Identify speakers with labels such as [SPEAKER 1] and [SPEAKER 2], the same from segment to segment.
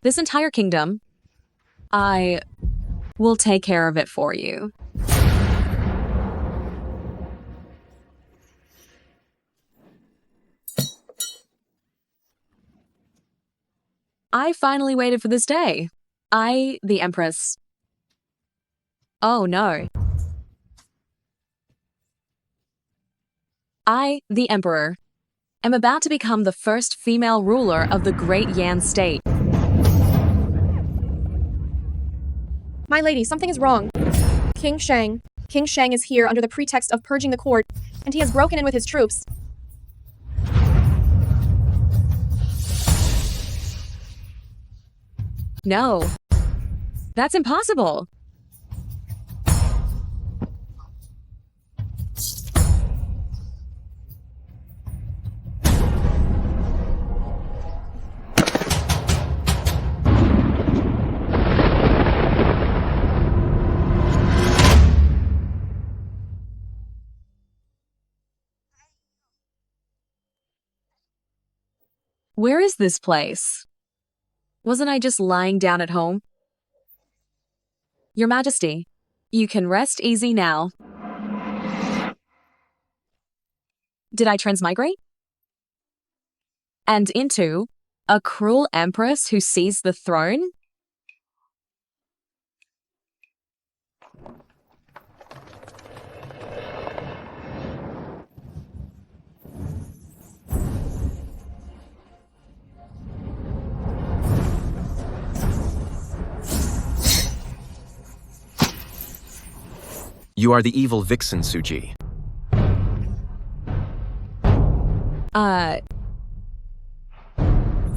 [SPEAKER 1] This entire kingdom, I will take care of it for you. I finally waited for this day. I, the Empress. Oh no. I, the Emperor, am about to become the first female ruler of the Great Yan state.
[SPEAKER 2] My lady, something is wrong. King Shang is here under the pretext of purging the court, and he has broken in with his troops.
[SPEAKER 1] No. That's impossible. Where is this place? Wasn't I just lying down at home? Your Majesty, you can rest easy now. Did I transmigrate? And into a cruel empress who seized the throne?
[SPEAKER 3] You are the evil vixen, Suji.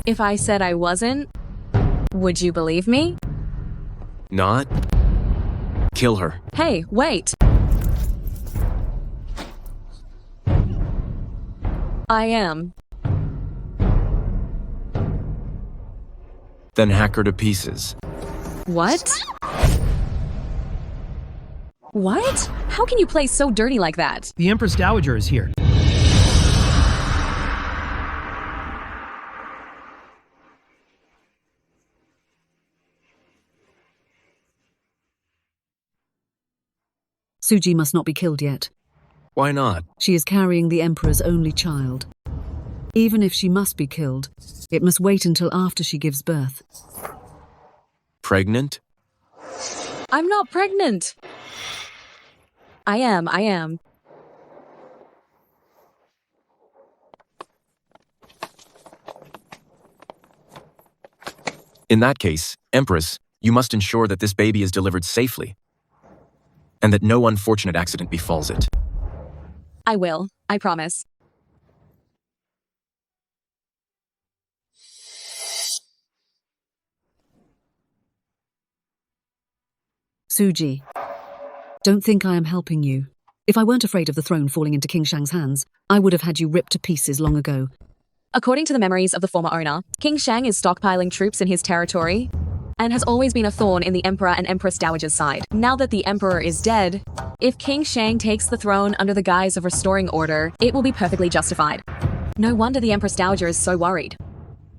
[SPEAKER 1] If I said I wasn't, would you believe me?
[SPEAKER 3] Not? Kill her.
[SPEAKER 1] Hey, wait! I am.
[SPEAKER 3] Then hack her to pieces.
[SPEAKER 1] What? What? How can you play so dirty like that?
[SPEAKER 4] The Empress Dowager is here.
[SPEAKER 5] Suji must not be killed yet.
[SPEAKER 3] Why not?
[SPEAKER 5] She is carrying the Emperor's only child. Even if she must be killed, it must wait until after she gives birth.
[SPEAKER 3] Pregnant?
[SPEAKER 1] I'm not pregnant! I am.
[SPEAKER 3] In that case, Empress, you must ensure that this baby is delivered safely, and that no unfortunate accident befalls it.
[SPEAKER 1] I will, I promise.
[SPEAKER 5] Suji, don't think I am helping you. If I weren't afraid of the throne falling into King Shang's hands, I would have had you ripped to pieces long ago.
[SPEAKER 1] According to the memories of the former owner, King Shang is stockpiling troops in his territory and has always been a thorn in the Emperor and Empress Dowager's side. Now that the Emperor is dead, if King Shang takes the throne under the guise of restoring order, it will be perfectly justified. No wonder the Empress Dowager is so worried.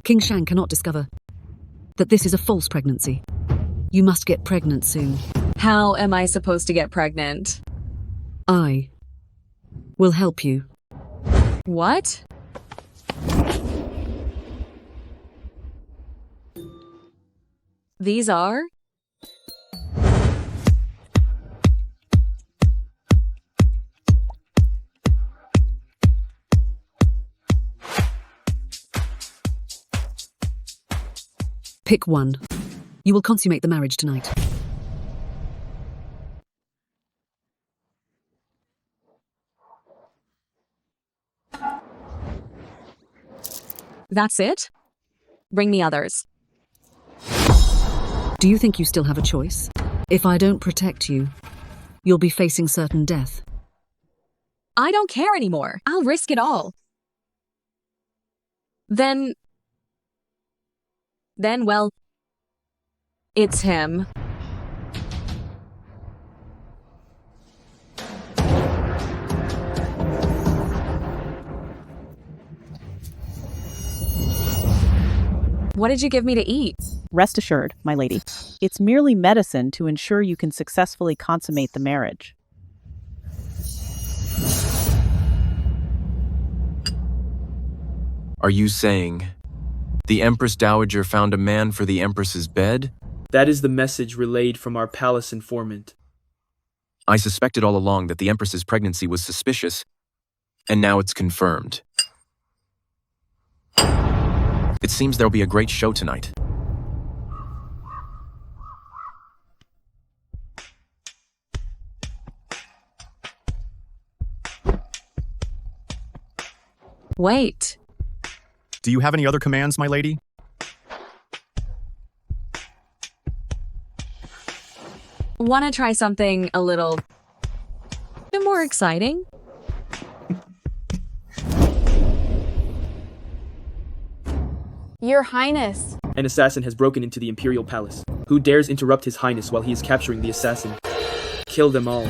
[SPEAKER 5] King Shang cannot discover that this is a false pregnancy. You must get pregnant soon.
[SPEAKER 1] How am I supposed to get pregnant?
[SPEAKER 5] I will help you.
[SPEAKER 1] What? These are?
[SPEAKER 5] Pick one. You will consummate the marriage tonight.
[SPEAKER 1] That's it? Bring me others.
[SPEAKER 5] Do you think you still have a choice? If I don't protect you, you'll be facing certain death.
[SPEAKER 1] I don't care anymore. I'll risk it all. Then, well, it's him. What did you give me to eat?
[SPEAKER 4] Rest assured, my lady, it's merely medicine to ensure you can successfully consummate the marriage.
[SPEAKER 3] Are you saying the Empress Dowager found a man for the Empress's bed?
[SPEAKER 6] That is the message relayed from our palace informant.
[SPEAKER 3] I suspected all along that the Empress's pregnancy was suspicious, and now it's confirmed. It seems there'll be a great show tonight.
[SPEAKER 1] Wait.
[SPEAKER 7] Do you have any other commands, my lady?
[SPEAKER 1] Want to try something a little bit more exciting?
[SPEAKER 2] Your Highness.
[SPEAKER 6] An assassin has broken into the Imperial Palace. Who dares interrupt His Highness while he is capturing the assassin? Kill them all.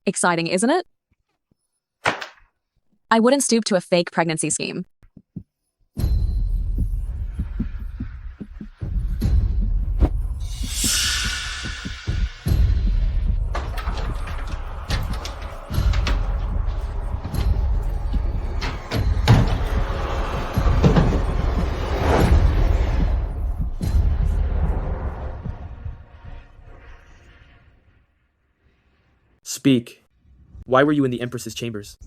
[SPEAKER 1] Exciting, isn't it? I wouldn't stoop to a fake pregnancy scheme.
[SPEAKER 6] Speak. Why were you in the Empress's chambers?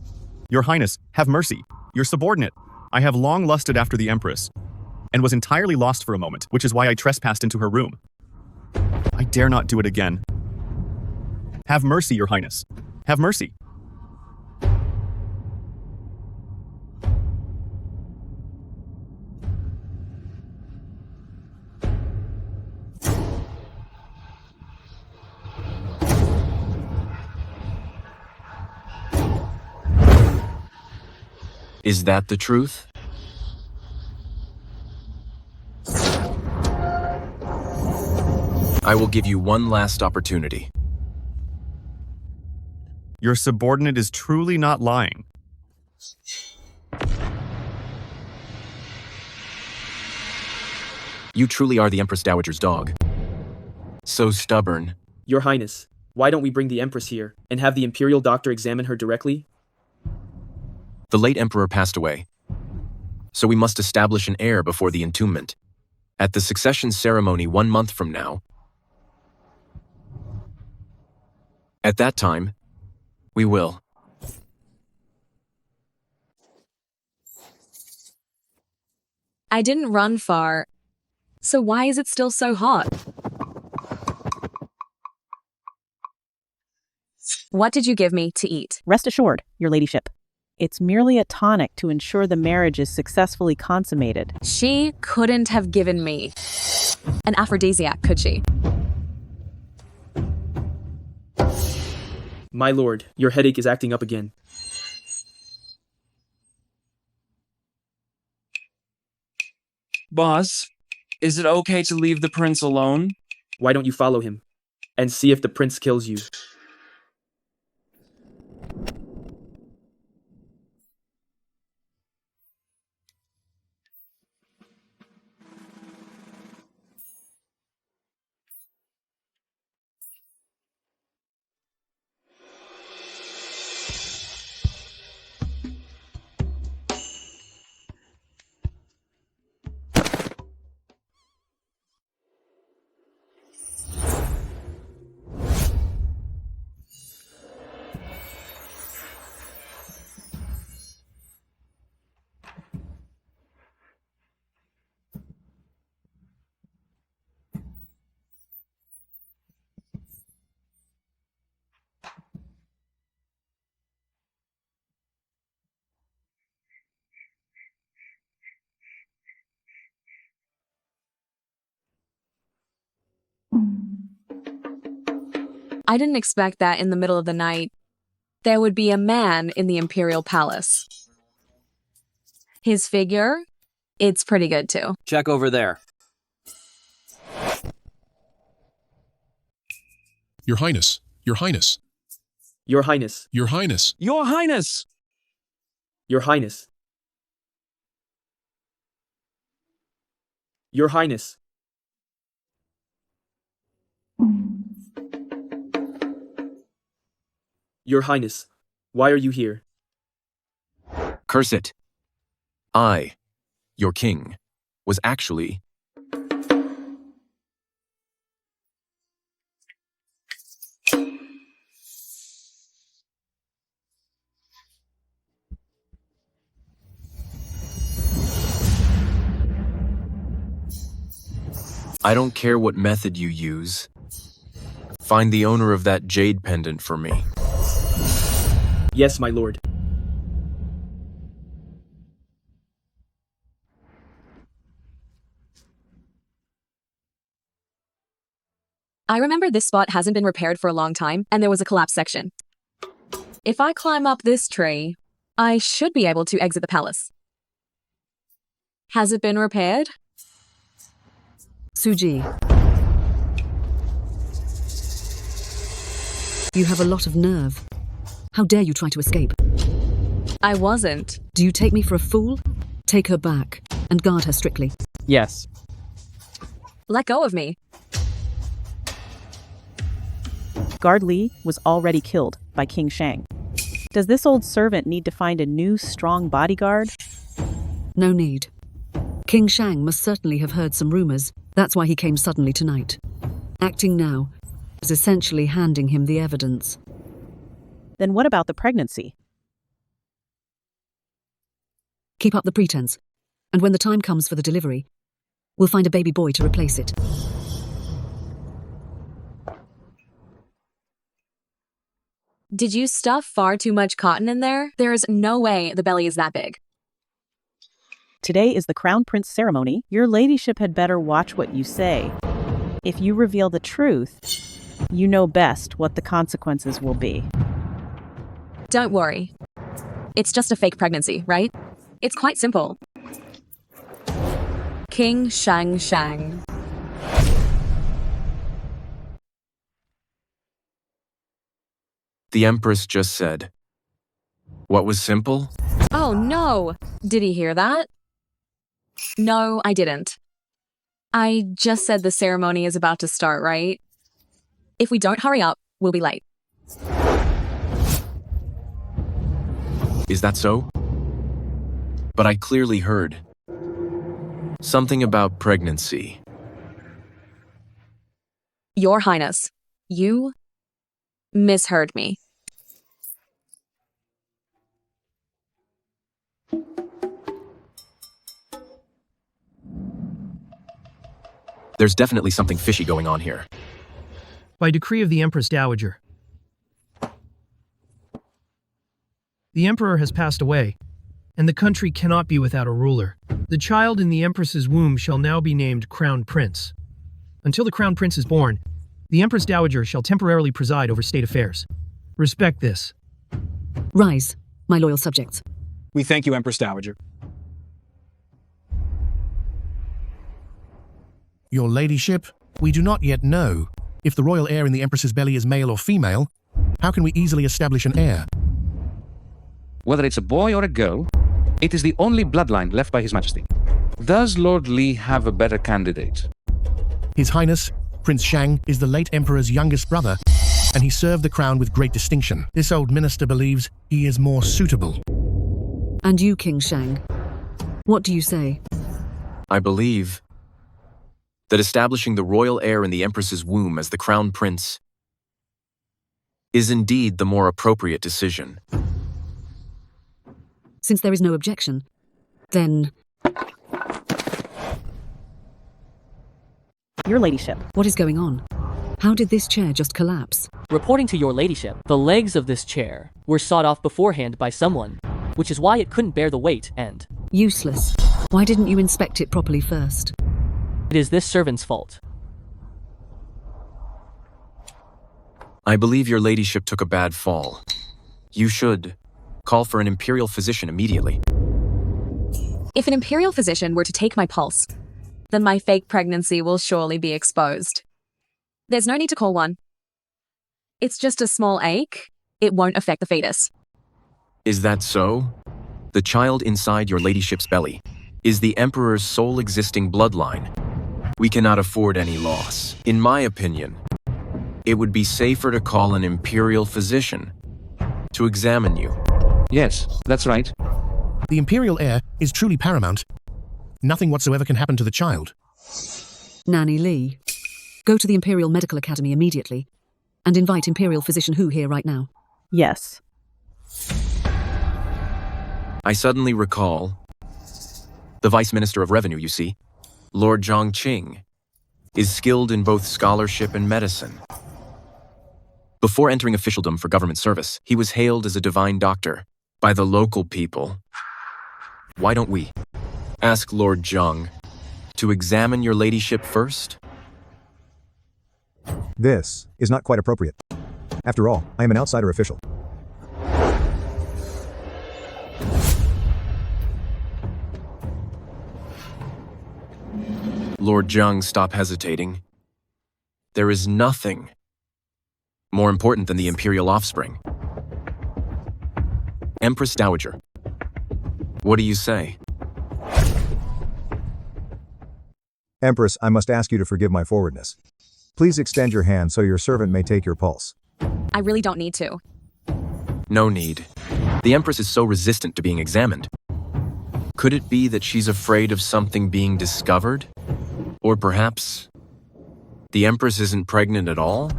[SPEAKER 7] Your Highness, have mercy. Your subordinate. I have long lusted after the Empress, and was entirely lost for a moment, which is why I trespassed into her room. I dare not do it again. Have mercy, Your Highness. Have mercy.
[SPEAKER 3] Is that the truth? I will give you one last opportunity.
[SPEAKER 7] Your subordinate is truly not lying.
[SPEAKER 3] You truly are the Empress Dowager's dog. So stubborn.
[SPEAKER 6] Your Highness, why don't we bring the Empress here and have the Imperial doctor examine her directly?
[SPEAKER 3] The late Emperor passed away, so we must establish an heir before the entombment. At the succession ceremony 1 month from now. At that time, we will.
[SPEAKER 1] I didn't run far, so why is it still so hot? What did you give me to eat?
[SPEAKER 4] Rest assured, your ladyship. It's merely a tonic to ensure the marriage is successfully consummated.
[SPEAKER 1] She couldn't have given me an aphrodisiac, could she?
[SPEAKER 6] My lord, your headache is acting up again.
[SPEAKER 8] Boss, is it okay to leave the prince alone?
[SPEAKER 6] Why don't you follow him and see if the prince kills you?
[SPEAKER 1] I didn't expect that in the middle of the night, there would be a man in the Imperial Palace. His figure, it's pretty good too.
[SPEAKER 9] Check over there.
[SPEAKER 10] Your Highness, Your Highness,
[SPEAKER 6] Your Highness,
[SPEAKER 10] Your Highness.
[SPEAKER 8] Your Highness!
[SPEAKER 6] Your Highness. Your Highness. Your Highness, why are you here?
[SPEAKER 3] Curse it. I, your king, was actually... I don't care what method you use. Find the owner of that jade pendant for me.
[SPEAKER 6] Yes, my lord.
[SPEAKER 1] I remember this spot hasn't been repaired for a long time, and there was a collapsed section. If I climb up this tree, I should be able to exit the palace. Has it been repaired?
[SPEAKER 5] Suji. You have a lot of nerve. How dare you try to escape?
[SPEAKER 1] I wasn't.
[SPEAKER 5] Do you take me for a fool? Take her back and guard her strictly.
[SPEAKER 9] Yes.
[SPEAKER 1] Let go of me.
[SPEAKER 4] Guard Li was already killed by King Shang. Does this old servant need to find a new, strong bodyguard?
[SPEAKER 5] No need. King Shang must certainly have heard some rumors. That's why he came suddenly tonight. Acting now is essentially handing him the evidence.
[SPEAKER 4] Then what about the pregnancy?
[SPEAKER 5] Keep up the pretense, and when the time comes for the delivery, we'll find a baby boy to replace it.
[SPEAKER 1] Did you stuff far too much cotton in there? There's no way the belly is that big.
[SPEAKER 4] Today is the Crown Prince ceremony. Your ladyship had better watch what you say. If you reveal the truth, you know best what the consequences will be.
[SPEAKER 1] Don't worry. It's just a fake pregnancy, right? It's quite simple. King Shang.
[SPEAKER 3] The Empress just said. What was simple?
[SPEAKER 1] Oh no! Did he hear that? No, I didn't. I just said the ceremony is about to start, right? If we don't hurry up, we'll be late.
[SPEAKER 3] Is that so? But I clearly heard something about pregnancy.
[SPEAKER 1] Your Highness, you misheard me.
[SPEAKER 3] There's definitely something fishy going on here.
[SPEAKER 11] By decree of the Empress Dowager. The Emperor has passed away, and the country cannot be without a ruler. The child in the Empress's womb shall now be named Crown Prince. Until the Crown Prince is born, the Empress Dowager shall temporarily preside over state affairs. Respect this.
[SPEAKER 5] Rise, my loyal subjects.
[SPEAKER 12] We thank you, Empress Dowager.
[SPEAKER 10] Your ladyship, we do not yet know if the royal heir in the Empress's belly is male or female. How can we easily establish an heir?
[SPEAKER 13] Whether it's a boy or a girl, it is the only bloodline left by His Majesty. Does Lord Li have a better candidate?
[SPEAKER 10] His Highness, Prince Shang, is the late Emperor's youngest brother, and he served the crown with great distinction. This old minister believes he is more suitable.
[SPEAKER 5] And you, King Shang, what do you say?
[SPEAKER 3] I believe that establishing the royal heir in the Empress's womb as the Crown Prince is indeed the more appropriate decision.
[SPEAKER 5] Since there is no objection, then...
[SPEAKER 4] Your ladyship.
[SPEAKER 5] What is going on? How did this chair just collapse?
[SPEAKER 14] Reporting to your ladyship, the legs of this chair were sawed off beforehand by someone, which is why it couldn't bear the weight and...
[SPEAKER 5] Useless. Why didn't you inspect it properly first?
[SPEAKER 14] It is this servant's fault.
[SPEAKER 3] I believe your ladyship took a bad fall. You should call for an imperial physician immediately.
[SPEAKER 1] If an imperial physician were to take my pulse, then my fake pregnancy will surely be exposed. There's no need to call one. It's just a small ache. It won't affect the fetus.
[SPEAKER 3] Is that so? The child inside your ladyship's belly is the Emperor's sole existing bloodline. We cannot afford any loss. In my opinion, it would be safer to call an imperial physician to examine you.
[SPEAKER 13] Yes, that's right.
[SPEAKER 10] The imperial heir is truly paramount. Nothing whatsoever can happen to the child.
[SPEAKER 5] Nanny Lee, go to the Imperial Medical Academy immediately and invite Imperial Physician Hu here right now.
[SPEAKER 4] Yes.
[SPEAKER 3] I suddenly recall the Vice Minister of Revenue, you see, Lord Zhongqing, is skilled in both scholarship and medicine. Before entering officialdom for government service, he was hailed as a divine doctor by the local people. Why don't we ask Lord Zhong to examine your ladyship first?
[SPEAKER 9] This is not quite appropriate. After all, I am an outsider official.
[SPEAKER 3] Lord Zhong, stop hesitating. There is nothing more important than the imperial offspring. Empress Dowager, what do you say?
[SPEAKER 9] Empress, I must ask you to forgive my forwardness. Please extend your hand so your servant may take your pulse.
[SPEAKER 1] I really don't need to.
[SPEAKER 3] No need. The Empress is so resistant to being examined. Could it be that she's afraid of something being discovered? Or perhaps the Empress isn't pregnant at all?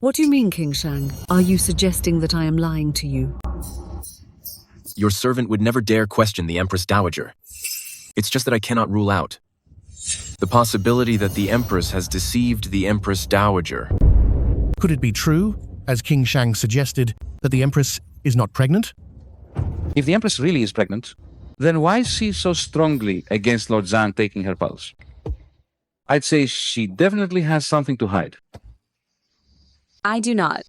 [SPEAKER 5] What do you mean, King Shang? Are you suggesting that I am lying to you?
[SPEAKER 3] Your servant would never dare question the Empress Dowager. It's just that I cannot rule out the possibility that the Empress has deceived the Empress Dowager.
[SPEAKER 10] Could it be true, as King Shang suggested, that the Empress is not pregnant?
[SPEAKER 13] If the Empress really is pregnant, then why is she so strongly against Lord Zhang taking her pulse? I'd say she definitely has something to hide.
[SPEAKER 1] I do not.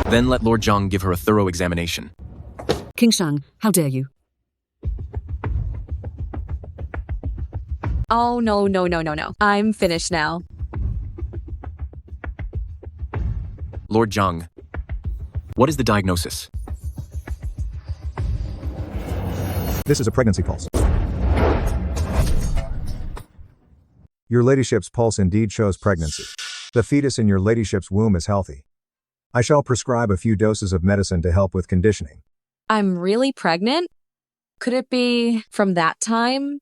[SPEAKER 3] Then let Lord Zhang give her a thorough examination.
[SPEAKER 5] King Shang, how dare you?
[SPEAKER 1] Oh, no. I'm finished now.
[SPEAKER 3] Lord Zhang, what is the diagnosis?
[SPEAKER 9] This is a pregnancy pulse. Your ladyship's pulse indeed shows pregnancy. The fetus in your ladyship's womb is healthy. I shall prescribe a few doses of medicine to help with conditioning.
[SPEAKER 1] I'm really pregnant? Could it be from that time?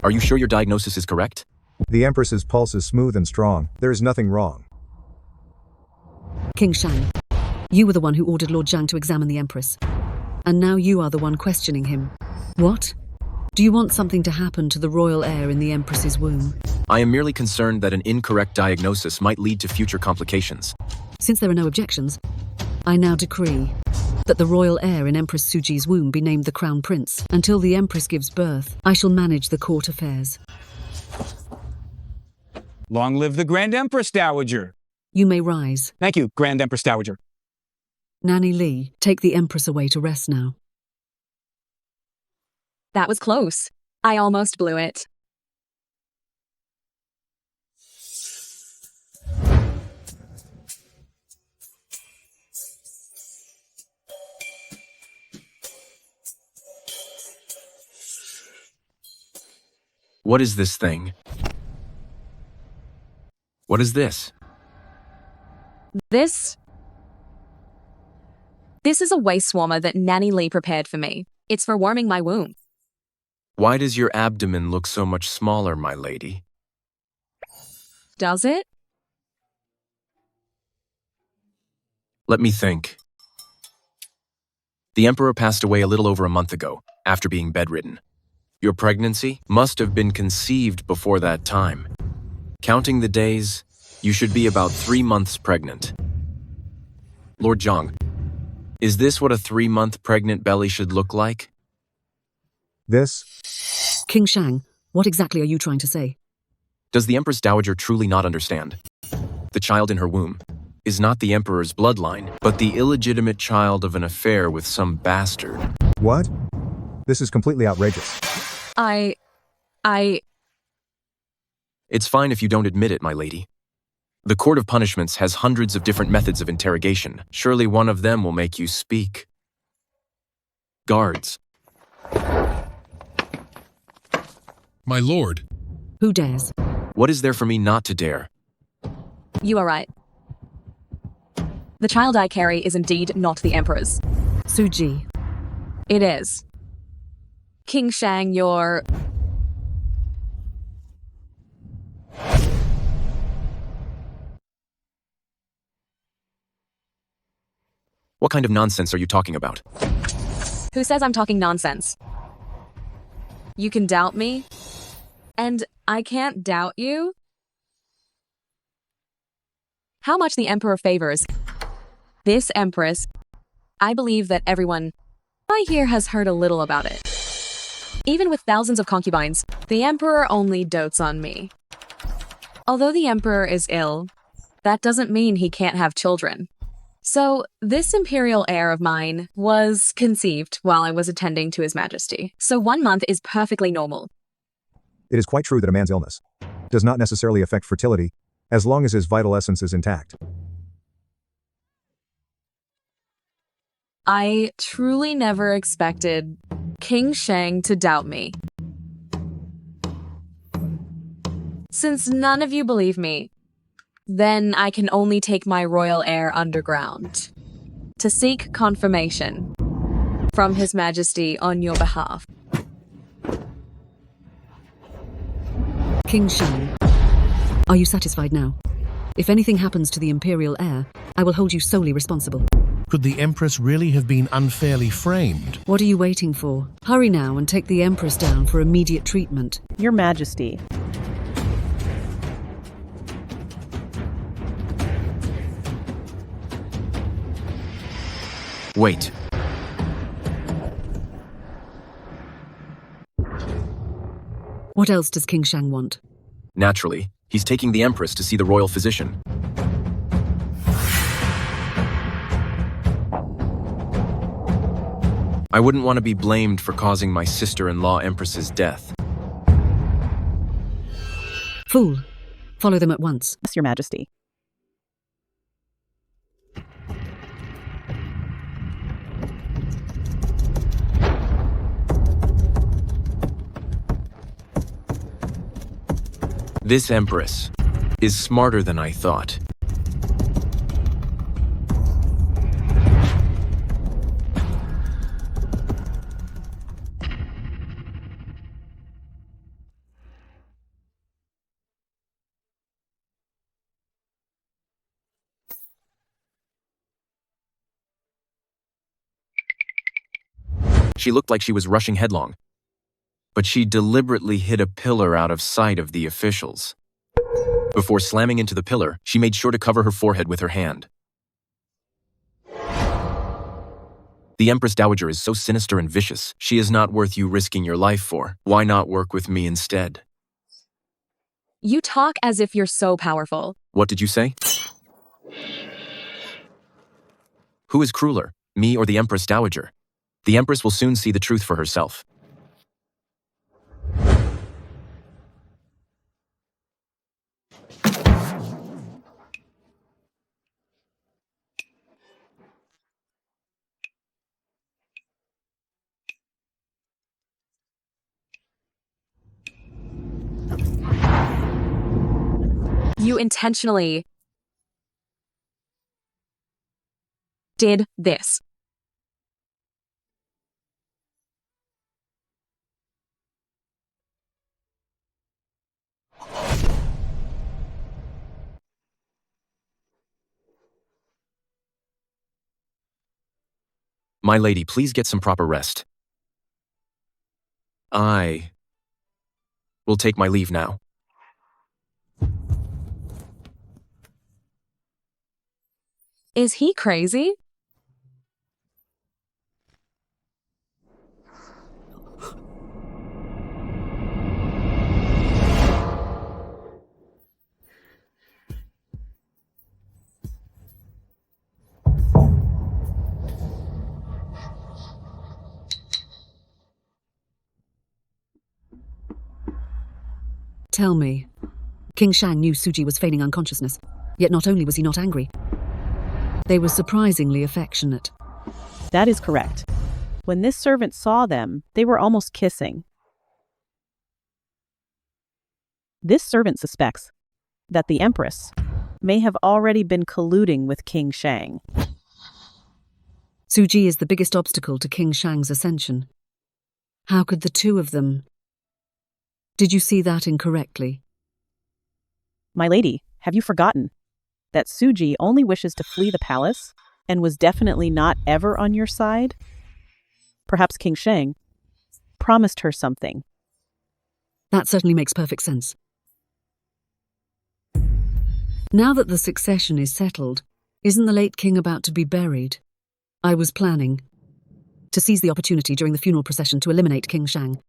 [SPEAKER 3] Are you sure your diagnosis is correct?
[SPEAKER 9] The Empress's pulse is smooth and strong. There is nothing wrong.
[SPEAKER 5] King Shang, you were the one who ordered Lord Zhang to examine the Empress. And now you are the one questioning him. What? Do you want something to happen to the royal heir in the Empress's womb?
[SPEAKER 3] I am merely concerned that an incorrect diagnosis might lead to future complications.
[SPEAKER 5] Since there are no objections, I now decree that the royal heir in Empress Suji's womb be named the Crown Prince. Until the Empress gives birth, I shall manage the court affairs.
[SPEAKER 12] Long live the Grand Empress Dowager.
[SPEAKER 5] You may rise.
[SPEAKER 12] Thank you, Grand Empress Dowager.
[SPEAKER 5] Nanny Lee, take the Empress away to rest now.
[SPEAKER 1] That was close. I almost blew it.
[SPEAKER 3] What is this thing? What is this?
[SPEAKER 1] This is a waste warmer that Nanny Lee prepared for me. It's for warming my womb.
[SPEAKER 3] Why does your abdomen look so much smaller, my lady?
[SPEAKER 1] Does it?
[SPEAKER 3] Let me think. The Emperor passed away a little over a month ago, after being bedridden. Your pregnancy must have been conceived before that time. Counting the days, you should be about 3 months pregnant. Lord Zhang, is this what a 3-month pregnant belly should look like?
[SPEAKER 9] This?
[SPEAKER 5] King Shang, What exactly are you trying to say?
[SPEAKER 3] Does the Empress Dowager truly not understand? The child in her womb is not the Emperor's bloodline, but the illegitimate child of an affair with some bastard.
[SPEAKER 9] What? This is completely outrageous.
[SPEAKER 3] It's fine if you don't admit it, my lady. The Court of Punishments has hundreds of different methods of interrogation. Surely one of them will make you speak. Guards.
[SPEAKER 10] My lord.
[SPEAKER 5] Who dares?
[SPEAKER 3] What is there for me not to dare?
[SPEAKER 1] You are right. The child I carry is indeed not the Emperor's.
[SPEAKER 5] Suji.
[SPEAKER 1] It is. King Shang, you're...
[SPEAKER 3] What kind of nonsense are you talking about?
[SPEAKER 1] Who says I'm talking nonsense? You can doubt me, and I can't doubt you. How much the Emperor favors this Empress, I believe that everyone I here has heard a little about it. Even with thousands of concubines, the Emperor only dotes on me. Although the Emperor is ill, that doesn't mean he can't have children. So, this imperial heir of mine was conceived while I was attending to His Majesty. So 1 month is perfectly normal.
[SPEAKER 9] It is quite true that a man's illness does not necessarily affect fertility, as long as his vital essence is intact.
[SPEAKER 1] I truly never expected King Shang to doubt me. Since none of you believe me, then I can only take my royal heir underground to seek confirmation from His Majesty on your behalf.
[SPEAKER 5] King Shang. Are you satisfied now? If anything happens to the imperial heir, I will hold you solely responsible.
[SPEAKER 10] Could the Empress really have been unfairly framed?
[SPEAKER 5] What are you waiting for? Hurry now and take the Empress down for immediate treatment.
[SPEAKER 4] Your Majesty.
[SPEAKER 3] Wait.
[SPEAKER 5] What else does King Shang want?
[SPEAKER 3] Naturally, he's taking the Empress to see the royal physician. I wouldn't want to be blamed for causing my sister-in-law Empress's death.
[SPEAKER 5] Fool. Follow them at once.
[SPEAKER 4] Yes, Your Majesty.
[SPEAKER 3] This Empress is smarter than I thought. She looked like she was rushing headlong, but she deliberately hit a pillar out of sight of the officials. Before slamming into the pillar, she made sure to cover her forehead with her hand. The Empress Dowager is so sinister and vicious, she is not worth you risking your life for. Why not work with me instead?
[SPEAKER 1] You talk as if you're so powerful.
[SPEAKER 3] What did you say? Who is crueler, me or the Empress Dowager? The Empress will soon see the truth for herself.
[SPEAKER 1] You intentionally did this.
[SPEAKER 3] My lady, please get some proper rest. I will take my leave now.
[SPEAKER 1] Is he crazy?
[SPEAKER 5] Tell me. King Shang knew Suji was feigning unconsciousness, yet not only was he not angry, they were surprisingly affectionate.
[SPEAKER 4] That is correct. When this servant saw them, they were almost kissing. This servant suspects that the Empress may have already been colluding with King Shang.
[SPEAKER 5] Suji is the biggest obstacle to King Shang's ascension. How could the two of them... Did you see that incorrectly?
[SPEAKER 4] My lady, have you forgotten that Suji only wishes to flee the palace and was definitely not ever on your side? Perhaps King Shang promised her something.
[SPEAKER 5] That certainly makes perfect sense. Now that the succession is settled, isn't the late king about to be buried? I was planning to seize the opportunity during the funeral procession to eliminate King Shang.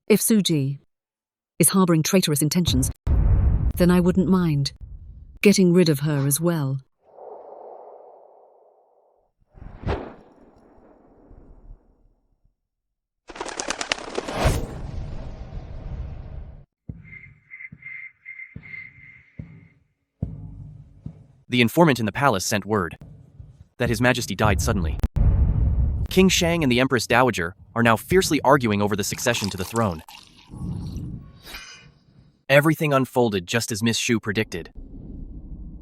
[SPEAKER 5] If Suji is harboring traitorous intentions, then I wouldn't mind getting rid of her as well.
[SPEAKER 3] The informant in the palace sent word that His Majesty died suddenly. King Shang and the Empress Dowager are now fiercely arguing over the succession to the throne. Everything unfolded just as Miss Shu predicted.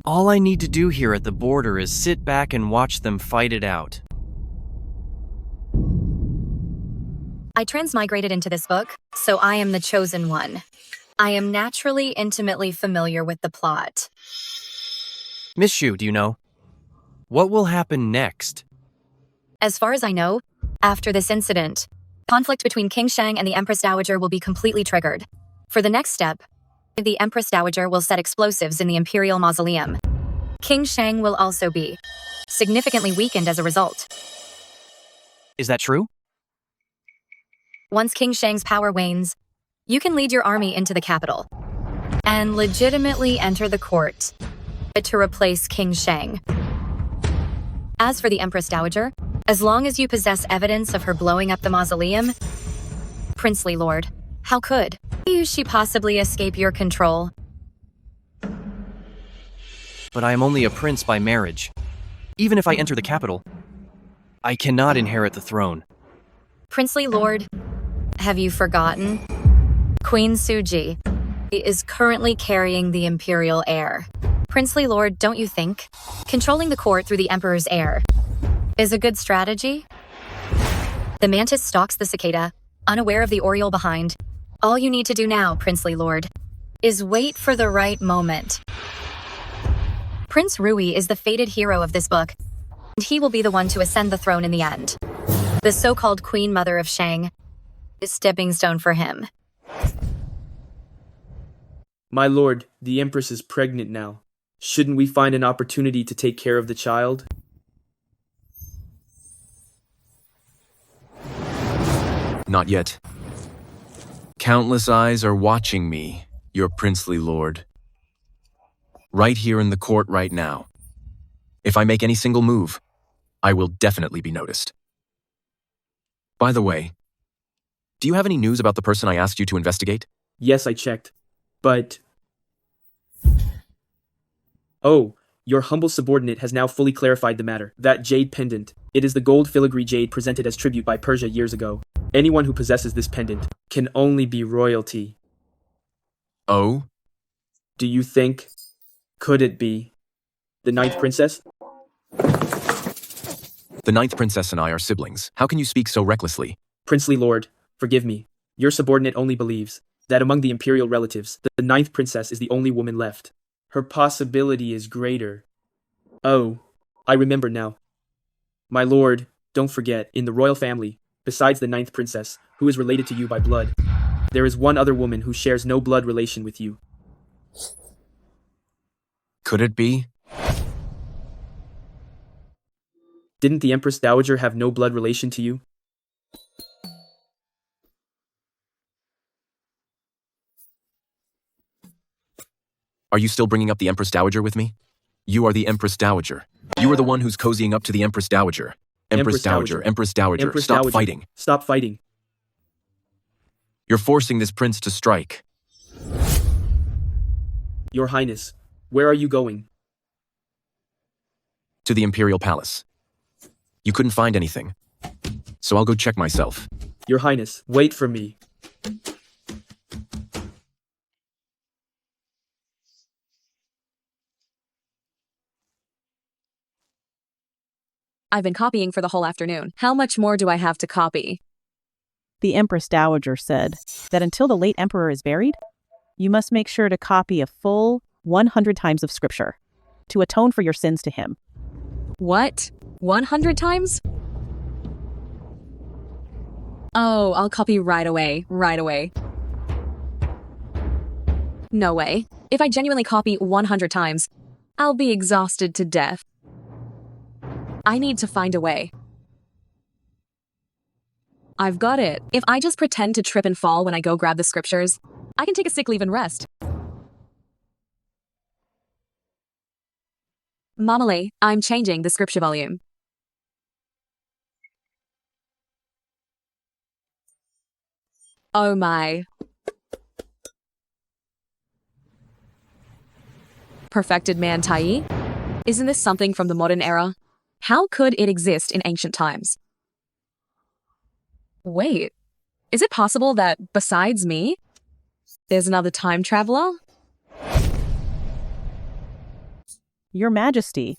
[SPEAKER 3] All I need to do here at the border is sit back and watch them fight it out.
[SPEAKER 15] I transmigrated into this book, so I am the chosen one. I am naturally intimately familiar with the plot.
[SPEAKER 3] Miss Shu, do you know? What will happen next?
[SPEAKER 15] As far as I know, after this incident, conflict between King Shang and the Empress Dowager will be completely triggered. For the next step, the Empress Dowager will set explosives in the Imperial Mausoleum. King Shang will also be significantly weakened as a result.
[SPEAKER 3] Is that true?
[SPEAKER 15] Once King Shang's power wanes, you can lead your army into the capital and legitimately enter the court to replace King Shang. As for the Empress Dowager, as long as you possess evidence of her blowing up the mausoleum, princely lord, how could she possibly escape your control?
[SPEAKER 3] But I am only a prince by marriage. Even if I enter the capital, I cannot inherit the throne.
[SPEAKER 15] Princely lord, have you forgotten? Queen Suji is currently carrying the imperial heir. Princely lord, don't you think controlling the court through the emperor's heir is a good strategy? The mantis stalks the cicada, unaware of the oriole behind. All you need to do now, princely lord, is wait for the right moment. Prince Rui is the fated hero of this book, and he will be the one to ascend the throne in the end. The so-called Queen Mother of Shang is stepping stone for him.
[SPEAKER 6] My lord, the Empress is pregnant now. Shouldn't we find an opportunity to take care of the child?
[SPEAKER 3] Not yet. Countless eyes are watching me, your princely lord. Right here in the court right now. If I make any single move, I will definitely be noticed. By the way, do you have any news about the person I asked you to investigate?
[SPEAKER 6] Yes, I checked. But... Oh, your humble subordinate has now fully clarified the matter. That jade pendant. It is the gold filigree jade presented as tribute by Persia years ago. Anyone who possesses this pendant can only be royalty.
[SPEAKER 3] Oh?
[SPEAKER 6] Do you think... Could it be the ninth princess?
[SPEAKER 3] The ninth princess and I are siblings. How can you speak so recklessly?
[SPEAKER 6] Princely lord, forgive me. Your subordinate only believes that among the imperial relatives, the ninth princess is the only woman left. Her possibility is greater. Oh, I remember now. My lord, don't forget, in the royal family, besides the ninth princess, who is related to you by blood, there is one other woman who shares no blood relation with you.
[SPEAKER 3] Could it be?
[SPEAKER 6] Didn't the Empress Dowager have no blood relation to you?
[SPEAKER 3] Are you still bringing up the Empress Dowager with me? You are the Empress Dowager. You are the one who's cozying up to the Empress Dowager. Empress Dowager, Empress Dowager, stop fighting.
[SPEAKER 6] Stop fighting.
[SPEAKER 3] You're forcing this prince to strike.
[SPEAKER 6] Your Highness, where are you going?
[SPEAKER 3] To the Imperial Palace. You couldn't find anything, so I'll go check myself.
[SPEAKER 6] Your Highness, wait for me.
[SPEAKER 1] I've been copying for the whole afternoon. How much more do I have to copy?
[SPEAKER 4] The Empress Dowager said that until the late emperor is buried, you must make sure to copy a full 100 times of scripture to atone for your sins to him.
[SPEAKER 1] What? 100 times? Oh, I'll copy right away. No way. If I genuinely copy 100 times, I'll be exhausted to death. I need to find a way. I've got it. If I just pretend to trip and fall when I go grab the scriptures, I can take a sick leave and rest. Mamale, I'm changing the scripture volume. Oh my. Perfected man Tai? Isn't this something from the modern era? How could it exist in ancient times? Wait, is it possible that besides me, there's another time traveler?
[SPEAKER 4] Your Majesty,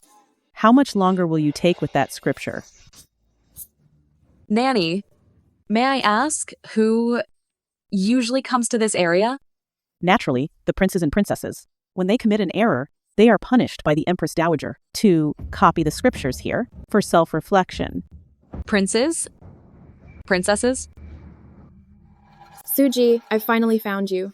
[SPEAKER 4] how much longer will you take with that scripture?
[SPEAKER 1] Nanny, may I ask who usually comes to this area?
[SPEAKER 4] Naturally, the princes and princesses. When they commit an error, they are punished by the Empress Dowager to copy the scriptures here for self-reflection.
[SPEAKER 1] Princes? Princesses?
[SPEAKER 2] Suji, I finally found you.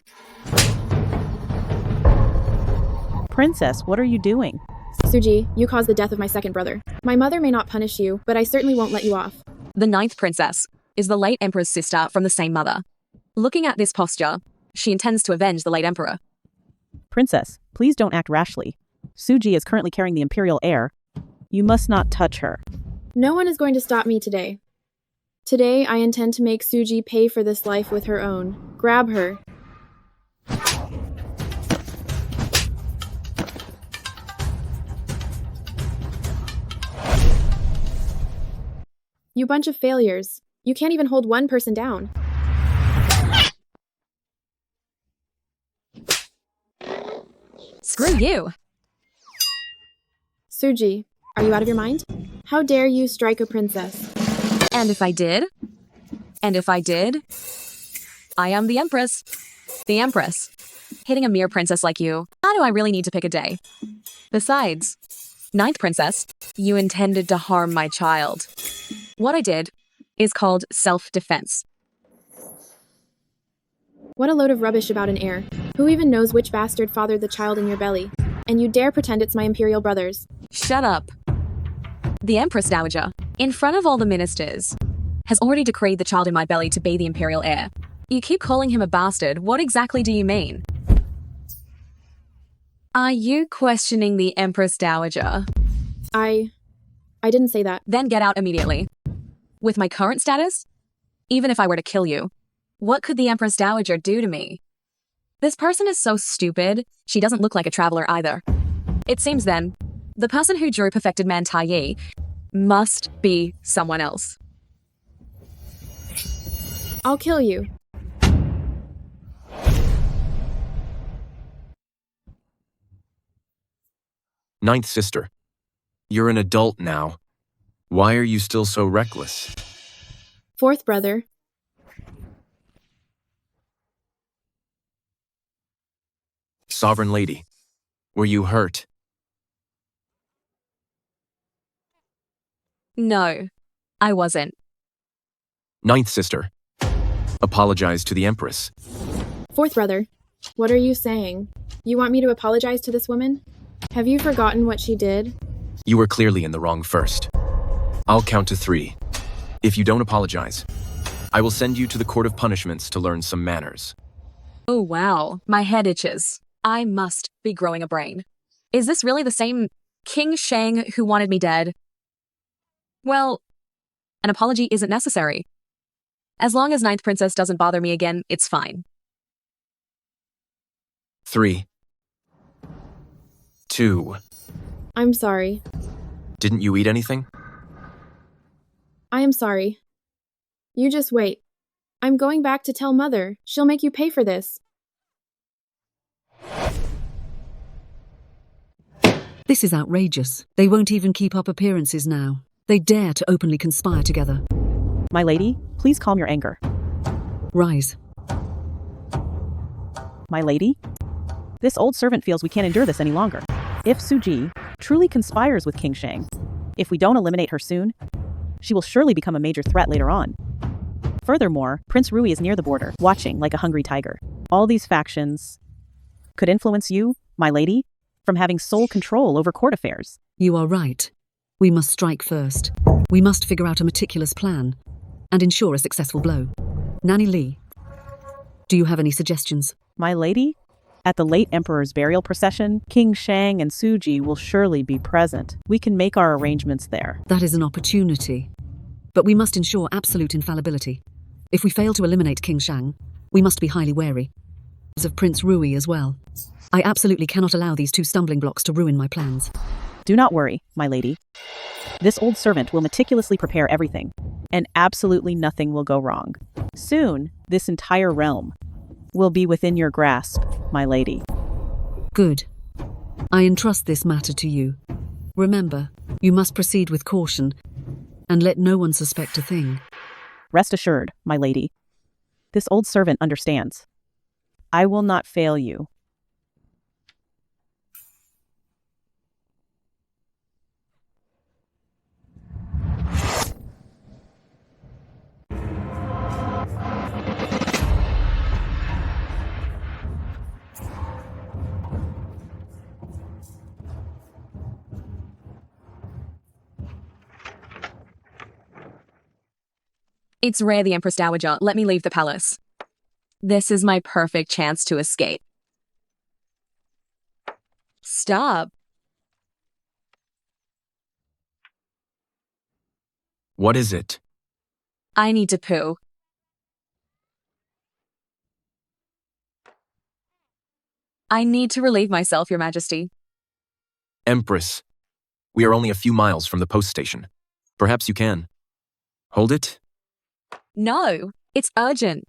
[SPEAKER 4] Princess, what are you doing?
[SPEAKER 2] Suji, you caused the death of my second brother. My mother may not punish you, but I certainly won't let you off.
[SPEAKER 1] The 9th princess is the late emperor's sister from the same mother. Looking at this posture, she intends to avenge the late emperor.
[SPEAKER 4] Princess, please don't act rashly. Suji is currently carrying the imperial heir. You must not touch her.
[SPEAKER 2] No one is going to stop me today. Today, I intend to make Suji pay for this life with her own. Grab her. You bunch of failures. You can't even hold one person down.
[SPEAKER 1] Screw you.
[SPEAKER 2] Suji, are you out of your mind? How dare you strike a princess?
[SPEAKER 1] And if I did? And if I did? I am the Empress. The Empress. Hitting a mere princess like you, how do I really need to pick a day? Besides, 9th princess, you intended to harm my child. What I did is called self-defense.
[SPEAKER 2] What a load of rubbish about an heir. Who even knows which bastard fathered the child in your belly? And you dare pretend it's my imperial brothers.
[SPEAKER 1] Shut up. The Empress Dowager, in front of all the ministers, has already decreed the child in my belly to be the imperial heir. You keep calling him a bastard. What exactly do you mean? Are you questioning the Empress Dowager?
[SPEAKER 2] I didn't say that.
[SPEAKER 1] Then get out immediately. With my current status, even if I were to kill you, what could the Empress Dowager do to me? This person is so stupid, she doesn't look like a traveler either. It seems then, the person who drew Perfected Man Tai must be someone else.
[SPEAKER 2] I'll kill you.
[SPEAKER 3] Ninth sister, you're an adult now. Why are you still so reckless?
[SPEAKER 2] 4th brother.
[SPEAKER 3] Sovereign lady, were you hurt?
[SPEAKER 1] No, I wasn't.
[SPEAKER 3] Ninth sister, apologize to the Empress.
[SPEAKER 2] 4th brother. What are you saying? You want me to apologize to this woman? Have you forgotten what she did?
[SPEAKER 3] You were clearly in the wrong first. I'll count to 3. If you don't apologize, I will send you to the Court of Punishments to learn some manners.
[SPEAKER 1] Oh wow, my head itches. I must be growing a brain. Is this really the same King Shang who wanted me dead? Well, an apology isn't necessary. As long as 9th Princess doesn't bother me again, it's fine.
[SPEAKER 3] 3, 2.
[SPEAKER 2] I'm sorry.
[SPEAKER 3] Didn't you eat anything?
[SPEAKER 2] I am sorry. You just wait. I'm going back to tell Mother. She'll make you pay for this.
[SPEAKER 5] This is outrageous. They won't even keep up appearances now. They dare to openly conspire together.
[SPEAKER 4] My lady, please calm your anger.
[SPEAKER 5] Rise.
[SPEAKER 4] My lady? This old servant feels we can't endure this any longer. If Suji truly conspires with King Shang, if we don't eliminate her soon, she will surely become a major threat later on. Furthermore, Prince Rui is near the border, watching like a hungry tiger. All these factions could influence you, my lady, from having sole control over court affairs.
[SPEAKER 5] You are right. We must strike first. We must figure out a meticulous plan and ensure a successful blow. Nanny Lee, do you have any suggestions?
[SPEAKER 4] My lady? At the late Emperor's burial procession, King Shang and Suji will surely be present. We can make our arrangements there.
[SPEAKER 5] That is an opportunity. But we must ensure absolute infallibility. If we fail to eliminate King Shang, we must be highly wary of Prince Rui as well. I absolutely cannot allow these two stumbling blocks to ruin my plans.
[SPEAKER 4] Do not worry, my lady. This old servant will meticulously prepare everything, and absolutely nothing will go wrong. Soon, this entire realm will be within your grasp, my lady.
[SPEAKER 5] Good. I entrust this matter to you. Remember, you must proceed with caution, and let no one suspect a thing.
[SPEAKER 4] Rest assured, my lady. This old servant understands. I will not fail you.
[SPEAKER 1] It's rare, the Empress Dowager. Let me leave the palace. This is my perfect chance to escape. Stop.
[SPEAKER 3] What is it?
[SPEAKER 1] I need to poo. I need to relieve myself, Your Majesty.
[SPEAKER 3] Empress, we are only a few miles from the post station. Perhaps you can. Hold it?
[SPEAKER 1] No, it's urgent.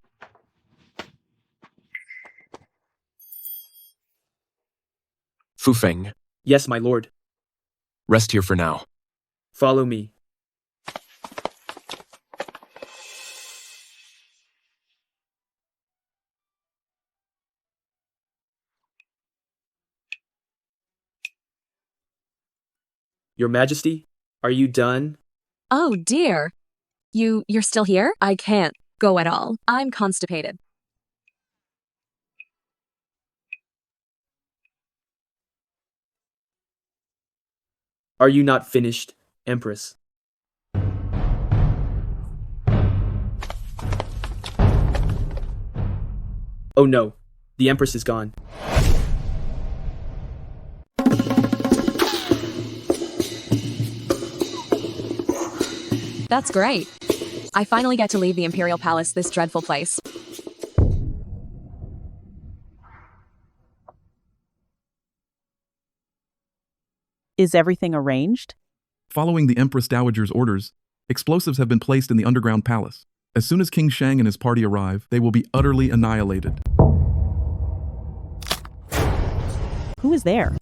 [SPEAKER 3] Fufeng,
[SPEAKER 6] Yes, my lord.
[SPEAKER 3] rest here for now.
[SPEAKER 6] Follow me. Your Majesty, are you done?
[SPEAKER 1] Oh dear. You're still here? I can't go at all. I'm constipated.
[SPEAKER 6] Are you not finished, Empress? Oh no, the Empress is gone.
[SPEAKER 1] That's great. I finally get to leave the Imperial Palace, this dreadful place.
[SPEAKER 4] Is everything arranged?
[SPEAKER 7] Following the Empress Dowager's orders, explosives have been placed in the underground palace. As soon as King Shang and his party arrive, they will be utterly annihilated.
[SPEAKER 4] Who is there?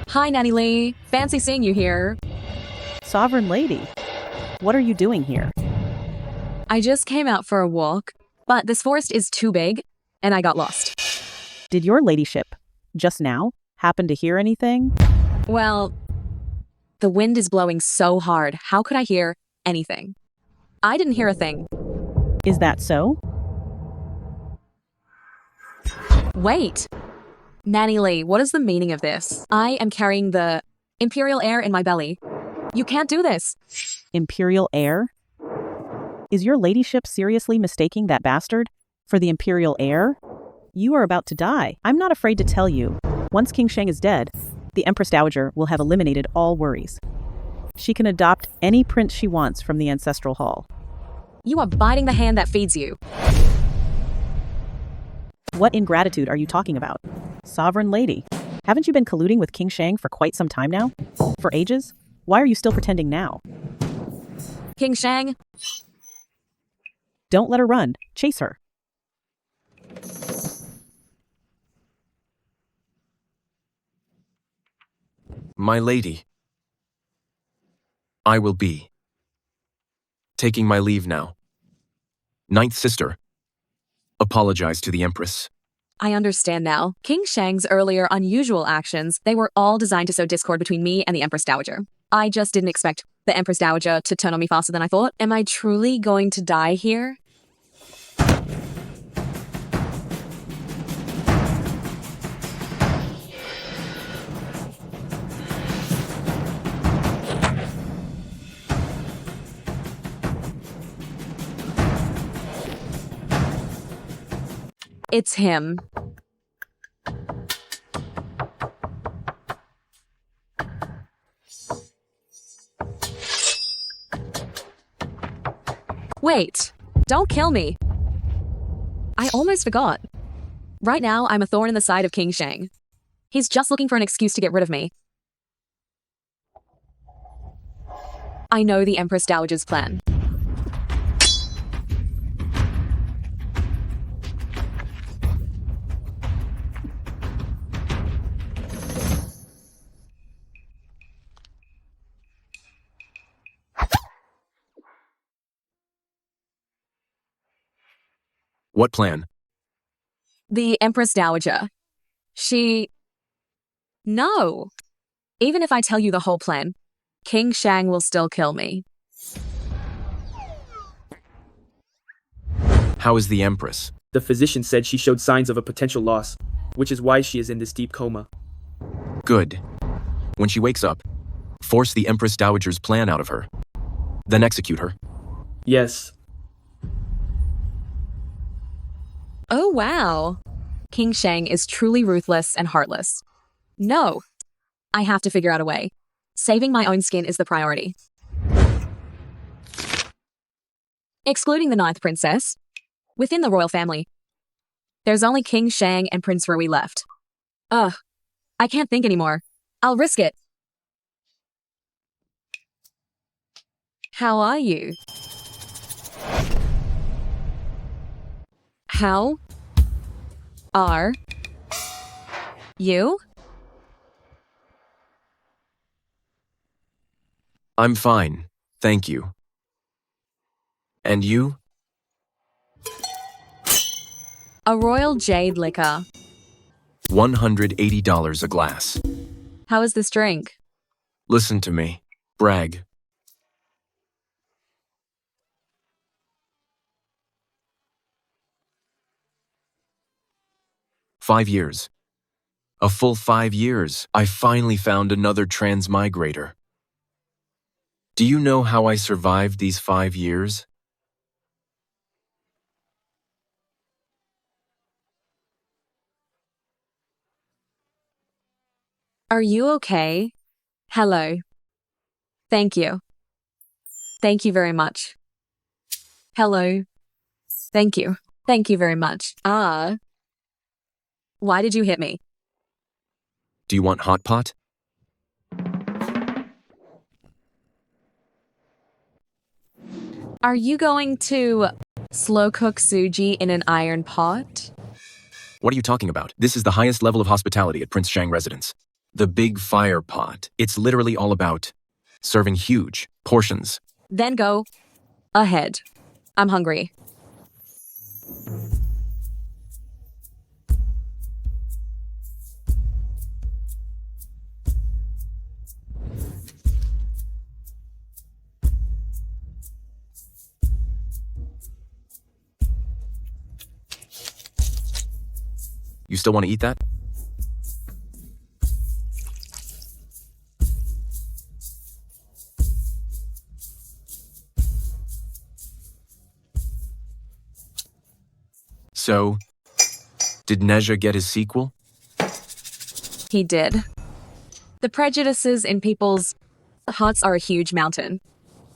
[SPEAKER 1] Hi, Nanny Lee. Fancy seeing you here.
[SPEAKER 4] Sovereign Lady, what are you doing here?
[SPEAKER 1] I just came out for a walk, but this forest is too big, and I got lost.
[SPEAKER 4] Did your ladyship, just now, happen to hear anything?
[SPEAKER 1] Well, the wind is blowing so hard. How could I hear anything? I didn't hear a thing.
[SPEAKER 4] Is that so?
[SPEAKER 1] Wait. Nanny Lee, what is the meaning of this? I am carrying the Imperial heir in my belly. You can't do this.
[SPEAKER 4] Imperial heir? Is your ladyship seriously mistaking that bastard for the Imperial heir? You are about to die. I'm not afraid to tell you. Once King Shang is dead, the Empress Dowager will have eliminated all worries. She can adopt any prince she wants from the ancestral hall.
[SPEAKER 1] You are biting the hand that feeds you.
[SPEAKER 4] What ingratitude are you talking about? Sovereign lady, haven't you been colluding with King Shang for quite some time now? For ages? Why are you still pretending now?
[SPEAKER 1] King Shang,
[SPEAKER 4] Don't let her run. Chase her.
[SPEAKER 3] My lady, I will be taking my leave now. Ninth sister, apologize to the Empress.
[SPEAKER 1] I understand now. King Shang's earlier unusual actions, they were all designed to sow discord between me and the Empress Dowager. I just didn't expect the Empress Dowager to turn on me faster than I thought. Am I truly going to die here? It's him. Wait, don't kill me. I almost forgot. Right now, I'm a thorn in the side of King Shang. He's just looking for an excuse to get rid of me. I know the Empress Dowager's plan.
[SPEAKER 3] What plan?
[SPEAKER 1] The Empress Dowager. No. Even if I tell you the whole plan, King Shang will still kill me.
[SPEAKER 3] How is the Empress?
[SPEAKER 6] The physician said she showed signs of a potential loss, which is why she is in this deep coma.
[SPEAKER 3] Good. When she wakes up, force the Empress Dowager's plan out of her. Then execute her.
[SPEAKER 6] Yes.
[SPEAKER 1] Oh wow. King Shang is truly ruthless and heartless. No. I have to figure out a way. Saving my own skin is the priority. Excluding the ninth princess, within the royal family, there's only King Shang and Prince Rui left. Ugh. I can't think anymore. I'll risk it. How are you? How are you?
[SPEAKER 3] I'm fine, thank you. And you?
[SPEAKER 1] A royal jade liquor.
[SPEAKER 3] $180 a glass.
[SPEAKER 1] How is this drink?
[SPEAKER 3] Listen to me. Brag. "5 years. A full 5 years, I finally found another transmigrator. Do you know how I survived these 5 years?
[SPEAKER 1] Are you okay? Hello. Thank you. Thank you very much. Hello. Thank you. Thank you very much. Why did you hit me?
[SPEAKER 3] Do you want hot pot?
[SPEAKER 1] Are you going to slow cook suji in an iron pot?
[SPEAKER 3] What are you talking about? This is the highest level of hospitality at Prince Shang residence. The big fire pot. It's literally all about serving huge portions.
[SPEAKER 1] Then go ahead. I'm hungry.
[SPEAKER 3] You still want to eat that? So, did Neja get his sequel?
[SPEAKER 1] He did. The prejudices in people's hearts are a huge mountain.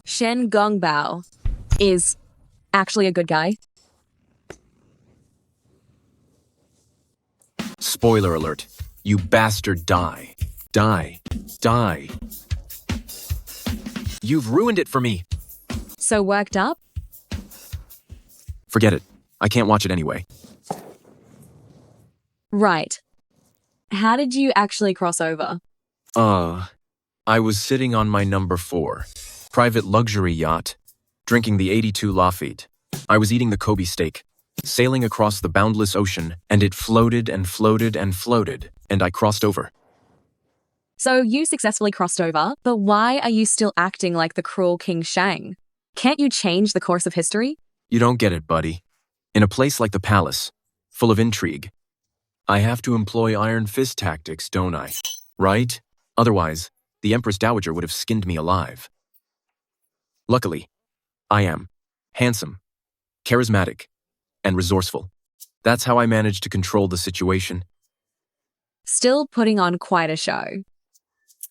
[SPEAKER 1] Shen Gongbao is actually a good guy.
[SPEAKER 3] Spoiler alert. You bastard die. Die. Die. You've ruined it for me.
[SPEAKER 1] So worked up?
[SPEAKER 3] Forget it. I can't watch it anyway.
[SPEAKER 1] Right. How did you actually cross over?
[SPEAKER 3] I was sitting on my number 4 private luxury yacht, drinking the 82 Lafitte. I was eating the Kobe steak, sailing across the boundless ocean, and it floated and floated and floated, and I crossed over.
[SPEAKER 1] So you successfully crossed over, but why are you still acting like the cruel King Shang? Can't you change the course of history?
[SPEAKER 3] You don't get it, buddy. In a place like the palace, full of intrigue, I have to employ iron fist tactics, don't I? Right? Otherwise, the Empress Dowager would have skinned me alive. Luckily, I am handsome, charismatic, and resourceful. That's how I managed to control the situation.
[SPEAKER 1] Still putting on quite a show.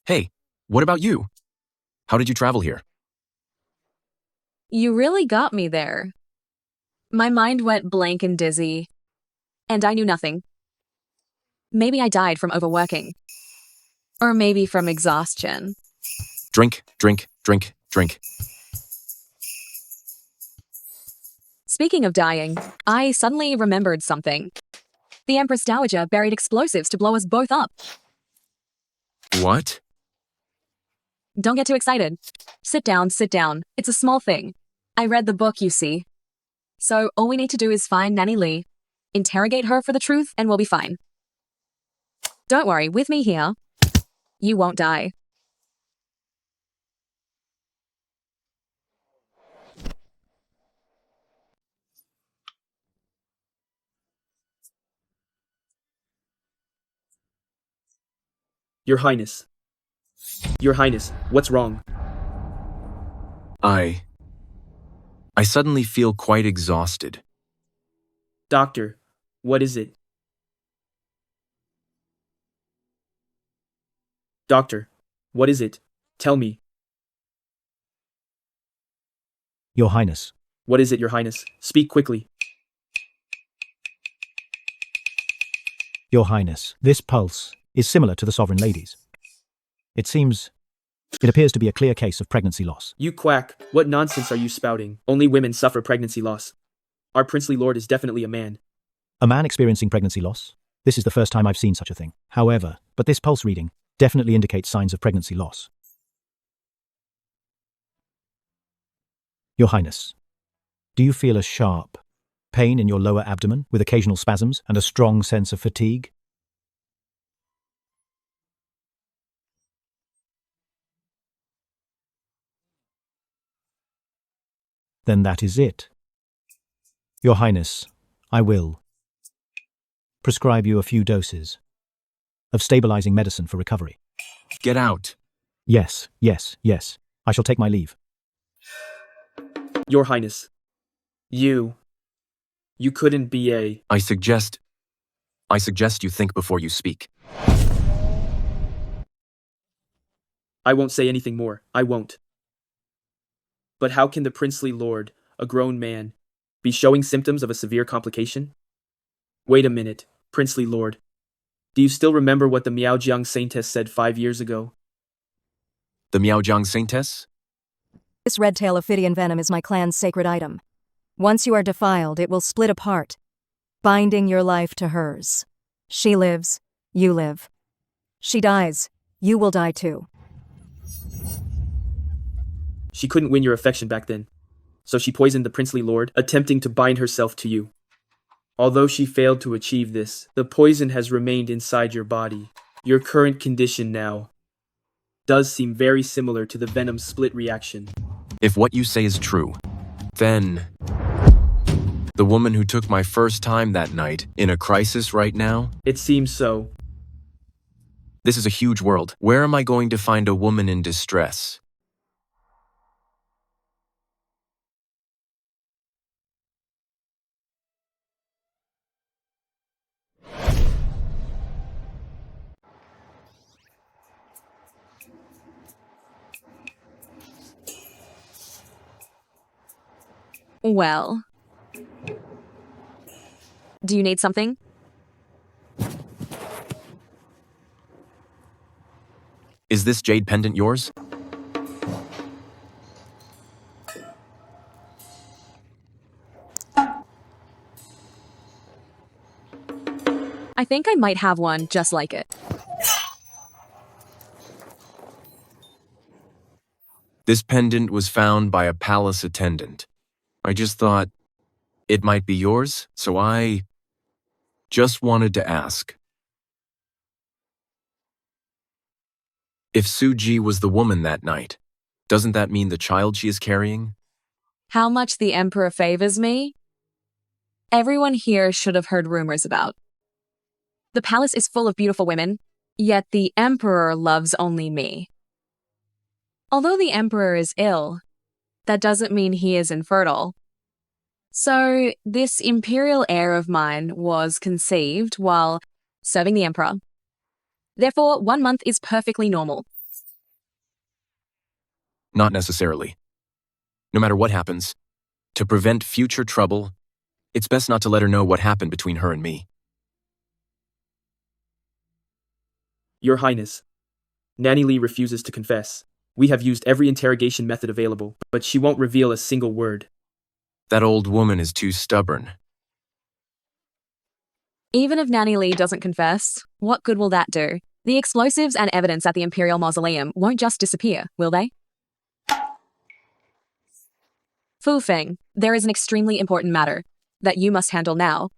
[SPEAKER 3] Hey, what about you? How did you travel here?
[SPEAKER 1] You really got me there. My mind went blank and dizzy, and I knew nothing. Maybe I died from overworking. Or maybe from exhaustion.
[SPEAKER 3] Drink, drink, drink, drink.
[SPEAKER 1] Speaking of dying, I suddenly remembered something. The Empress Dowager buried explosives to blow us both up.
[SPEAKER 3] What?
[SPEAKER 1] Don't get too excited. Sit down, sit down. It's a small thing. I read the book, you see. So all we need to do is find Nanny Lee, interrogate her for the truth, and we'll be fine. Don't worry, with me here, you won't die.
[SPEAKER 6] Your Highness. Your Highness, what's wrong?
[SPEAKER 3] I suddenly feel quite exhausted.
[SPEAKER 6] Doctor, what is it? Doctor, what is it? Tell me.
[SPEAKER 16] Your Highness.
[SPEAKER 6] What is it, Your Highness? Speak quickly.
[SPEAKER 16] Your Highness, this pulse is similar to the Sovereign Lady's. It appears to be a clear case of pregnancy loss.
[SPEAKER 6] You quack. What nonsense are you spouting? Only women suffer pregnancy loss. Our princely lord is definitely a man.
[SPEAKER 16] A man experiencing pregnancy loss? This is the first time I've seen such a thing. However, but this pulse reading definitely indicates signs of pregnancy loss. Your Highness, do you feel a sharp pain in your lower abdomen with occasional spasms and a strong sense of fatigue? Then that is it. Your Highness, I will prescribe you a few doses of stabilizing medicine for recovery.
[SPEAKER 3] Get out.
[SPEAKER 16] Yes, yes, yes. I shall take my leave.
[SPEAKER 6] Your Highness, you couldn't be a...
[SPEAKER 3] I suggest you think before you speak.
[SPEAKER 6] I won't say anything more. I won't. But how can the princely lord, a grown man, be showing symptoms of a severe complication? Wait a minute, princely lord. Do you still remember what the Miaojiang Saintess said 5 years ago?
[SPEAKER 3] The Miaojiang Saintess?
[SPEAKER 17] This red tail ophidian venom is my clan's sacred item. Once you are defiled, it will split apart, binding your life to hers. She lives, you live. She dies, you will die too.
[SPEAKER 6] She couldn't win your affection back then, so she poisoned the princely lord, attempting to bind herself to you. Although she failed to achieve this, the poison has remained inside your body. Your current condition now does seem very similar to the venom split reaction.
[SPEAKER 3] If what you say is true, then the woman who took my first time that night in a crisis right now?
[SPEAKER 6] It seems so.
[SPEAKER 3] This is a huge world. Where am I going to find a woman in distress?
[SPEAKER 1] Well. Do you need something?
[SPEAKER 3] Is this jade pendant yours?
[SPEAKER 1] I think I might have one just like it.
[SPEAKER 3] This pendant was found by a palace attendant. I just thought it might be yours, so I just wanted to ask. If Suji was the woman that night, doesn't that mean the child she is carrying?
[SPEAKER 1] How much the Emperor favors me? Everyone here should have heard rumors about. The palace is full of beautiful women, yet the Emperor loves only me. Although the Emperor is ill, that doesn't mean he is infertile. So, this imperial heir of mine was conceived while serving the Emperor. Therefore, 1 month is perfectly normal.
[SPEAKER 3] Not necessarily. No matter what happens, to prevent future trouble, it's best not to let her know what happened between her and me.
[SPEAKER 6] Your Highness, Nanny Lee refuses to confess. We have used every interrogation method available, but she won't reveal a single word.
[SPEAKER 3] That old woman is too stubborn.
[SPEAKER 1] Even if Nanny Lee doesn't confess, what good will that do? The explosives and evidence at the Imperial Mausoleum won't just disappear, will they? Fu Feng, there is an extremely important matter that you must handle now.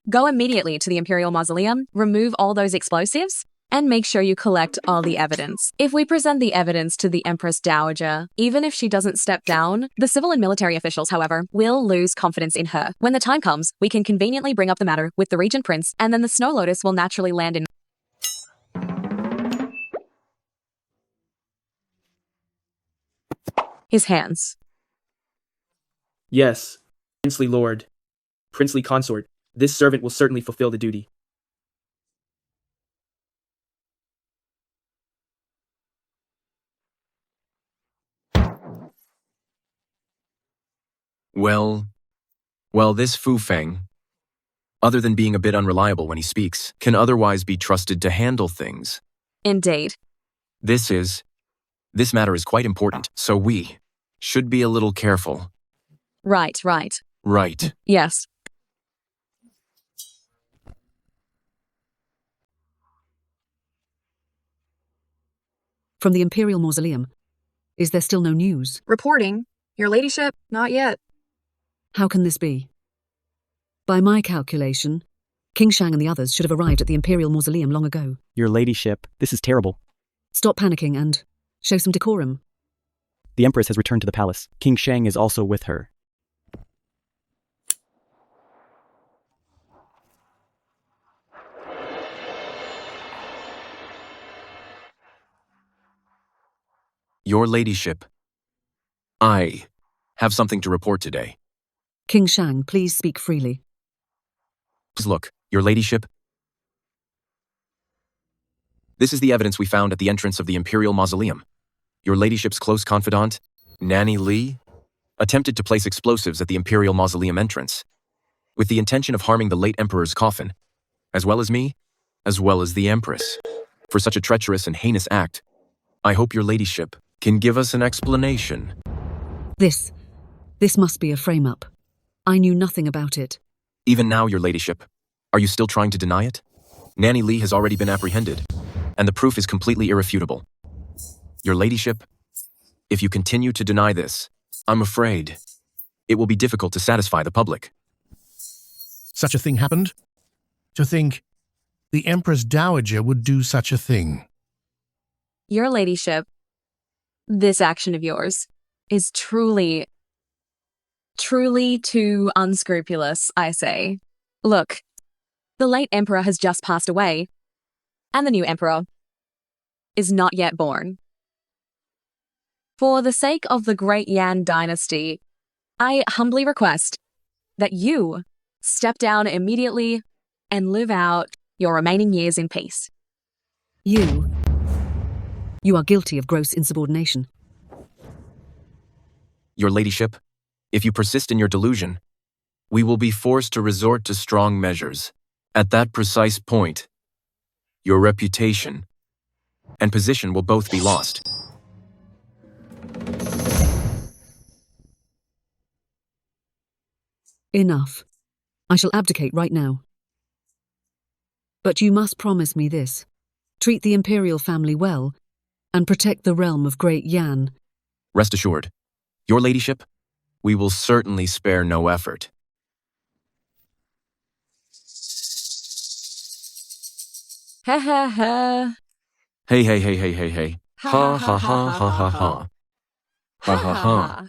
[SPEAKER 1] Go immediately to the Imperial Mausoleum, remove all those explosives, and make sure you collect all the evidence. If we present the evidence to the Empress Dowager, even if she doesn't step down, the civil and military officials, however, will lose confidence in her. When the time comes, we can conveniently bring up the matter with the Regent Prince, and then the Snow Lotus will naturally land in his hands.
[SPEAKER 6] Yes, princely lord, princely consort, this servant will certainly fulfill the duty.
[SPEAKER 3] Well, this Fu Feng, other than being a bit unreliable when he speaks, can otherwise be trusted to handle things.
[SPEAKER 1] Indeed.
[SPEAKER 3] This matter is quite important, so we should be a little careful.
[SPEAKER 1] Right.
[SPEAKER 3] Right.
[SPEAKER 1] Yes.
[SPEAKER 5] From the Imperial Mausoleum, is there still no news?
[SPEAKER 2] Reporting. Your ladyship, not yet.
[SPEAKER 5] How can this be? By my calculation, King Shang and the others should have arrived at the Imperial Mausoleum long ago.
[SPEAKER 16] Your ladyship, this is terrible.
[SPEAKER 5] Stop panicking and show some decorum.
[SPEAKER 16] The Empress has returned to the palace. King Shang is also with her.
[SPEAKER 3] Your ladyship, I have something to report today.
[SPEAKER 5] King Shang, please speak freely.
[SPEAKER 3] Look, your ladyship. This is the evidence we found at the entrance of the Imperial Mausoleum. Your ladyship's close confidant, Nanny Lee, attempted to place explosives at the Imperial Mausoleum entrance, with the intention of harming the late Emperor's coffin, as well as me, as well as the Empress. For such a treacherous and heinous act, I hope your ladyship can give us an explanation.
[SPEAKER 5] This must be a frame-up. I knew nothing about it.
[SPEAKER 3] Even now, your ladyship, are you still trying to deny it? Nanny Lee has already been apprehended, and the proof is completely irrefutable. Your ladyship, if you continue to deny this, I'm afraid it will be difficult to satisfy the public.
[SPEAKER 10] Such a thing happened? To think the Empress Dowager would do such a thing.
[SPEAKER 1] Your ladyship, this action of yours is truly too unscrupulous, I say. Look, the late Emperor has just passed away, and the new Emperor is not yet born. For the sake of the Great Yan dynasty, I humbly request that you step down immediately and live out your remaining years in peace.
[SPEAKER 5] You are guilty of gross insubordination.
[SPEAKER 3] Your ladyship, If you persist in your delusion, we will be forced to resort to strong measures. At that precise point, your reputation and position will both be lost.
[SPEAKER 5] Enough. I shall abdicate right now. But you must promise me this. Treat the imperial family well, and protect the realm of Great Yan.
[SPEAKER 3] Rest assured, your ladyship, we will certainly spare no effort.
[SPEAKER 1] Ha ha ha.
[SPEAKER 3] Hey, hey, hey, hey, hey, hey. Ha ha ha ha ha ha. Ha ha ha.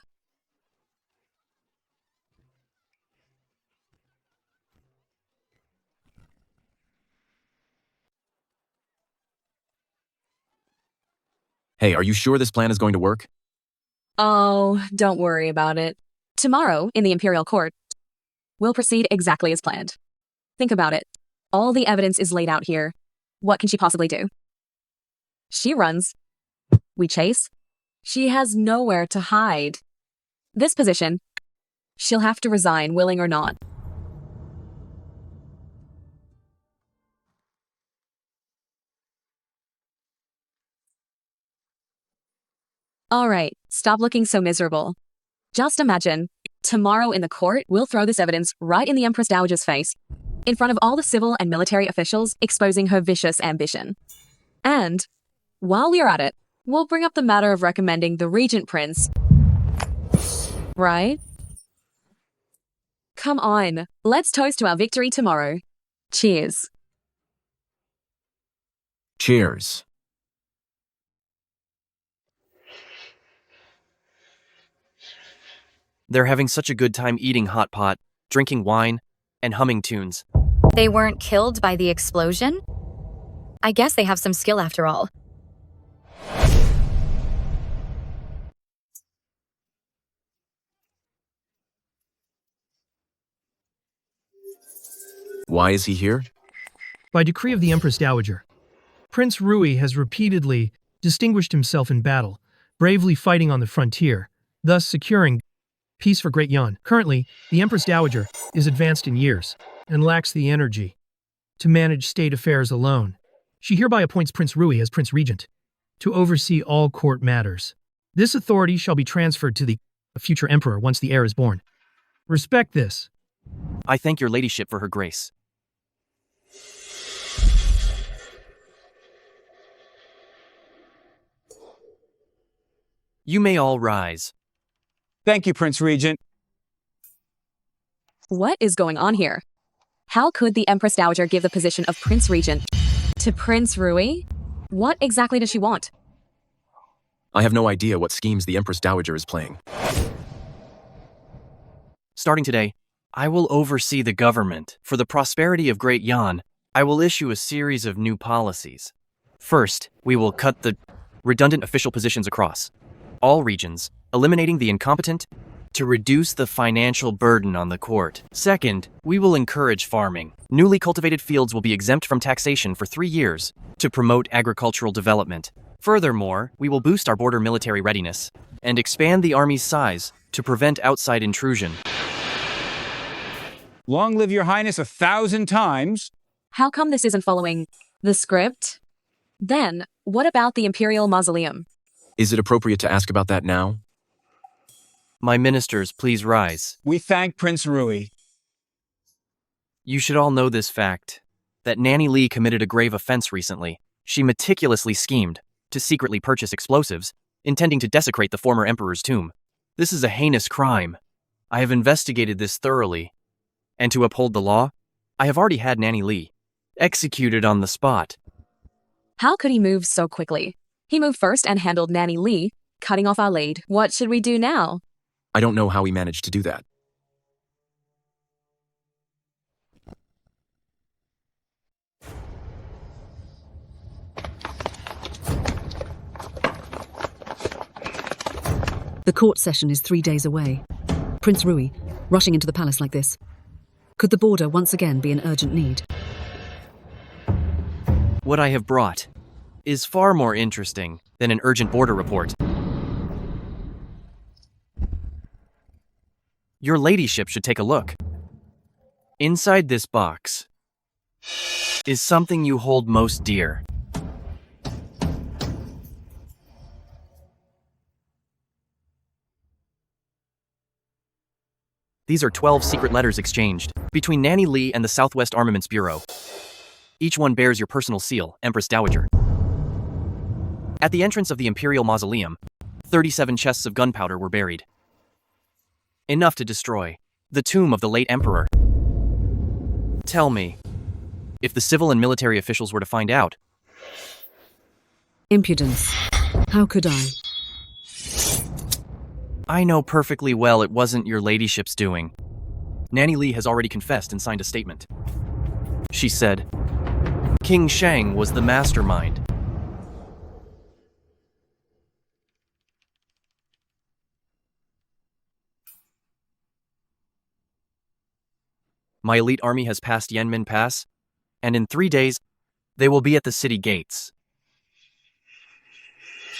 [SPEAKER 3] Hey, are you sure this plan is going to work?
[SPEAKER 1] Oh, don't worry about it. Tomorrow, in the Imperial Court, we'll proceed exactly as planned. Think about it. All the evidence is laid out here. What can she possibly do? She runs. We chase. She has nowhere to hide. This position, she'll have to resign, willing or not. All right, stop looking so miserable. Just imagine, tomorrow in the court, we'll throw this evidence right in the Empress Dowager's face, in front of all the civil and military officials, exposing her vicious ambition. And, while we are at it, we'll bring up the matter of recommending the Regent Prince. Right? Come on, let's toast to our victory tomorrow. Cheers.
[SPEAKER 3] Cheers.
[SPEAKER 18] They're having such a good time eating hot pot, drinking wine, and humming tunes.
[SPEAKER 15] They weren't killed by the explosion? I guess they have some skill after all.
[SPEAKER 3] Why is he here?
[SPEAKER 11] By decree of the Empress Dowager, Prince Rui has repeatedly distinguished himself in battle, bravely fighting on the frontier, thus securing peace for Great Yan. Currently, the Empress Dowager is advanced in years and lacks the energy to manage state affairs alone. She hereby appoints Prince Rui as Prince Regent to oversee all court matters. This authority shall be transferred to the future emperor once the heir is born. Respect this.
[SPEAKER 18] I thank your ladyship for her grace. You may all rise.
[SPEAKER 12] Thank you, Prince Regent.
[SPEAKER 1] What is going on here? How could the Empress Dowager give the position of Prince Regent to Prince Rui? What exactly does she want?
[SPEAKER 3] I have no idea what schemes the Empress Dowager is playing.
[SPEAKER 18] Starting today, I will oversee the government. For the prosperity of Great Yan, I will issue a series of new policies. First, we will cut the redundant official positions across all regions, eliminating the incompetent to reduce the financial burden on the court. Second, we will encourage farming. Newly cultivated fields will be exempt from taxation for 3 years to promote agricultural development. Furthermore, we will boost our border military readiness and expand the army's size to prevent outside intrusion.
[SPEAKER 12] Long live your highness 1,000 times.
[SPEAKER 1] How come this isn't following the script? Then, what about the Imperial Mausoleum?
[SPEAKER 3] Is it appropriate to ask about that now?
[SPEAKER 18] My ministers, please rise.
[SPEAKER 12] We thank Prince Rui.
[SPEAKER 18] You should all know this fact, that Nanny Lee committed a grave offense recently. She meticulously schemed to secretly purchase explosives, intending to desecrate the former emperor's tomb. This is a heinous crime. I have investigated this thoroughly. And to uphold the law, I have already had Nanny Lee executed on the spot.
[SPEAKER 1] How could he move so quickly? He moved first and handled Nanny Lee, cutting off our lead. What should we do now?
[SPEAKER 3] I don't know how he managed to do that.
[SPEAKER 5] The court session is 3 days away. Prince Rui, rushing into the palace like this. Could the border once again be an urgent need?
[SPEAKER 18] What I have brought is far more interesting than an urgent border report. Your ladyship should take a look. Inside this box is something you hold most dear. These are 12 secret letters exchanged between Nanny Lee and the Southwest Armaments Bureau. Each one bears your personal seal, Empress Dowager. At the entrance of the Imperial Mausoleum, 37 chests of gunpowder were buried. Enough to destroy the tomb of the late Emperor. Tell me, if the civil and military officials were to find out.
[SPEAKER 5] Impudence. How could I?
[SPEAKER 18] I know perfectly well it wasn't your ladyship's doing. Nanny Lee has already confessed and signed a statement. She said, King Shang was the mastermind. My elite army has passed Yanmin Pass, and in 3 days, they will be at the city gates.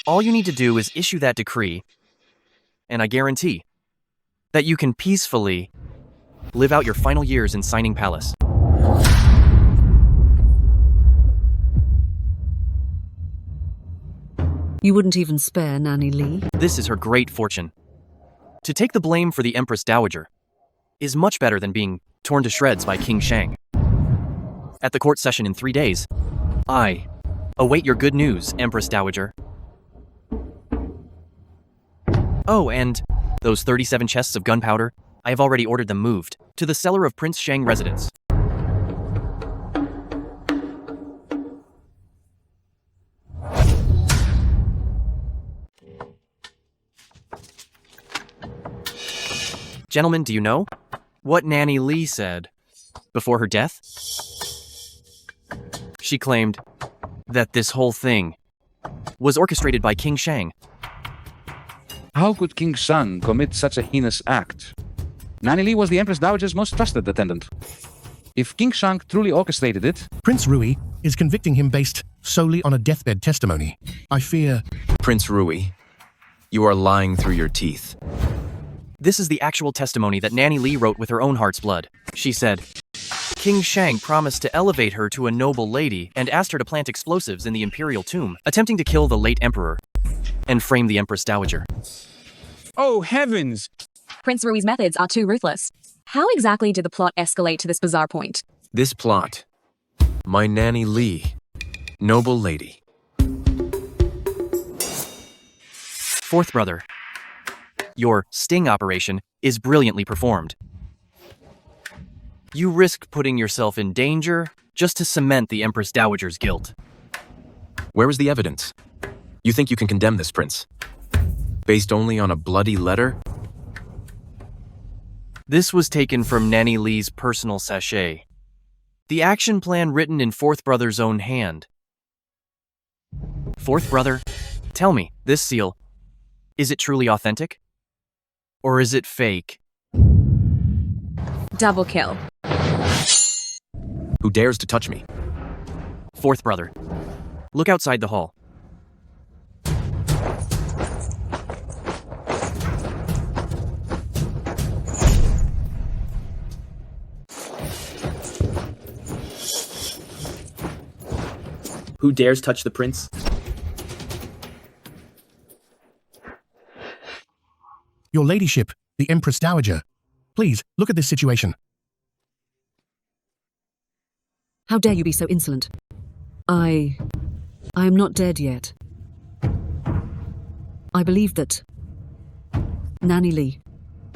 [SPEAKER 18] All you need to do is issue that decree, and I guarantee that you can peacefully live out your final years in Signing Palace.
[SPEAKER 5] You wouldn't even spare Nanny Lee?
[SPEAKER 18] This is her great fortune. To take the blame for the Empress Dowager is much better than being torn to shreds by King Shang. At the court session in 3 days, I await your good news, Empress Dowager. Oh, and those 37 chests of gunpowder, I have already ordered them moved to the cellar of Prince Shang residence. Gentlemen, do you know what Nanny Lee said before her death? She claimed that this whole thing was orchestrated by King Shang.
[SPEAKER 13] How could King Shang commit such a heinous act? Nanny Lee was the Empress Dowager's most trusted attendant. If King Shang truly orchestrated it...
[SPEAKER 10] Prince Rui is convicting him based solely on a deathbed testimony. I fear...
[SPEAKER 3] Prince Rui, you are lying through your teeth.
[SPEAKER 18] This is the actual testimony that Nanny Lee wrote with her own heart's blood. She said, King Shang promised to elevate her to a noble lady and asked her to plant explosives in the imperial tomb, attempting to kill the late emperor and frame the Empress Dowager.
[SPEAKER 12] Oh, heavens!
[SPEAKER 1] Prince Rui's methods are too ruthless. How exactly did the plot escalate to this bizarre point?
[SPEAKER 3] This plot, my Nanny Lee, noble lady.
[SPEAKER 18] Fourth brother, your sting operation is brilliantly performed. You risk putting yourself in danger just to cement the Empress Dowager's guilt.
[SPEAKER 3] Where is the evidence? You think you can condemn this prince? Based only on a bloody letter?
[SPEAKER 18] This was taken from Nanny Lee's personal sachet. The action plan written in Fourth Brother's own hand. Fourth Brother, tell me, this seal, is it truly authentic? Or is it fake?
[SPEAKER 1] Double kill.
[SPEAKER 3] Who dares to touch me?
[SPEAKER 18] Fourth Brother, look outside the hall.
[SPEAKER 6] Who dares touch the prince?
[SPEAKER 10] Your ladyship, the Empress Dowager. Please, look at this situation.
[SPEAKER 5] How dare you be so insolent? I am not dead yet. I believe that Nanny Lee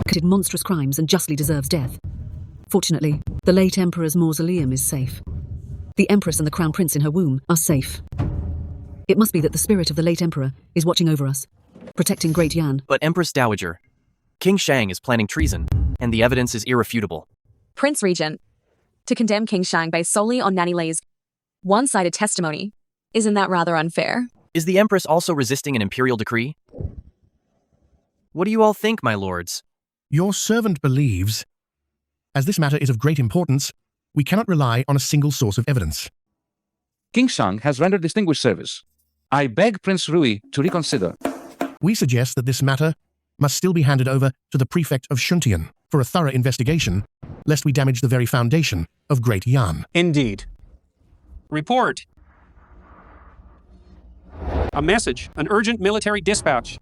[SPEAKER 5] committed monstrous crimes and justly deserves death. Fortunately, the late Emperor's mausoleum is safe. The Empress and the Crown Prince in her womb are safe. It must be that the spirit of the late Emperor is watching over us, protecting Great Yan.
[SPEAKER 18] But Empress Dowager, King Shang is planning treason, and the evidence is irrefutable.
[SPEAKER 1] Prince Regent, to condemn King Shang based solely on Nanny Lee's one-sided testimony, isn't that rather unfair?
[SPEAKER 18] Is the Empress also resisting an imperial decree? What do you all think, my lords?
[SPEAKER 10] Your servant believes, as this matter is of great importance, we cannot rely on a single source of evidence.
[SPEAKER 13] King Shang has rendered distinguished service. I beg Prince Rui to reconsider.
[SPEAKER 10] We suggest that this matter must still be handed over to the prefect of Shuntian for a thorough investigation, lest we damage the very foundation of Great Yan.
[SPEAKER 12] Indeed.
[SPEAKER 19] Report. A message. An urgent military dispatch.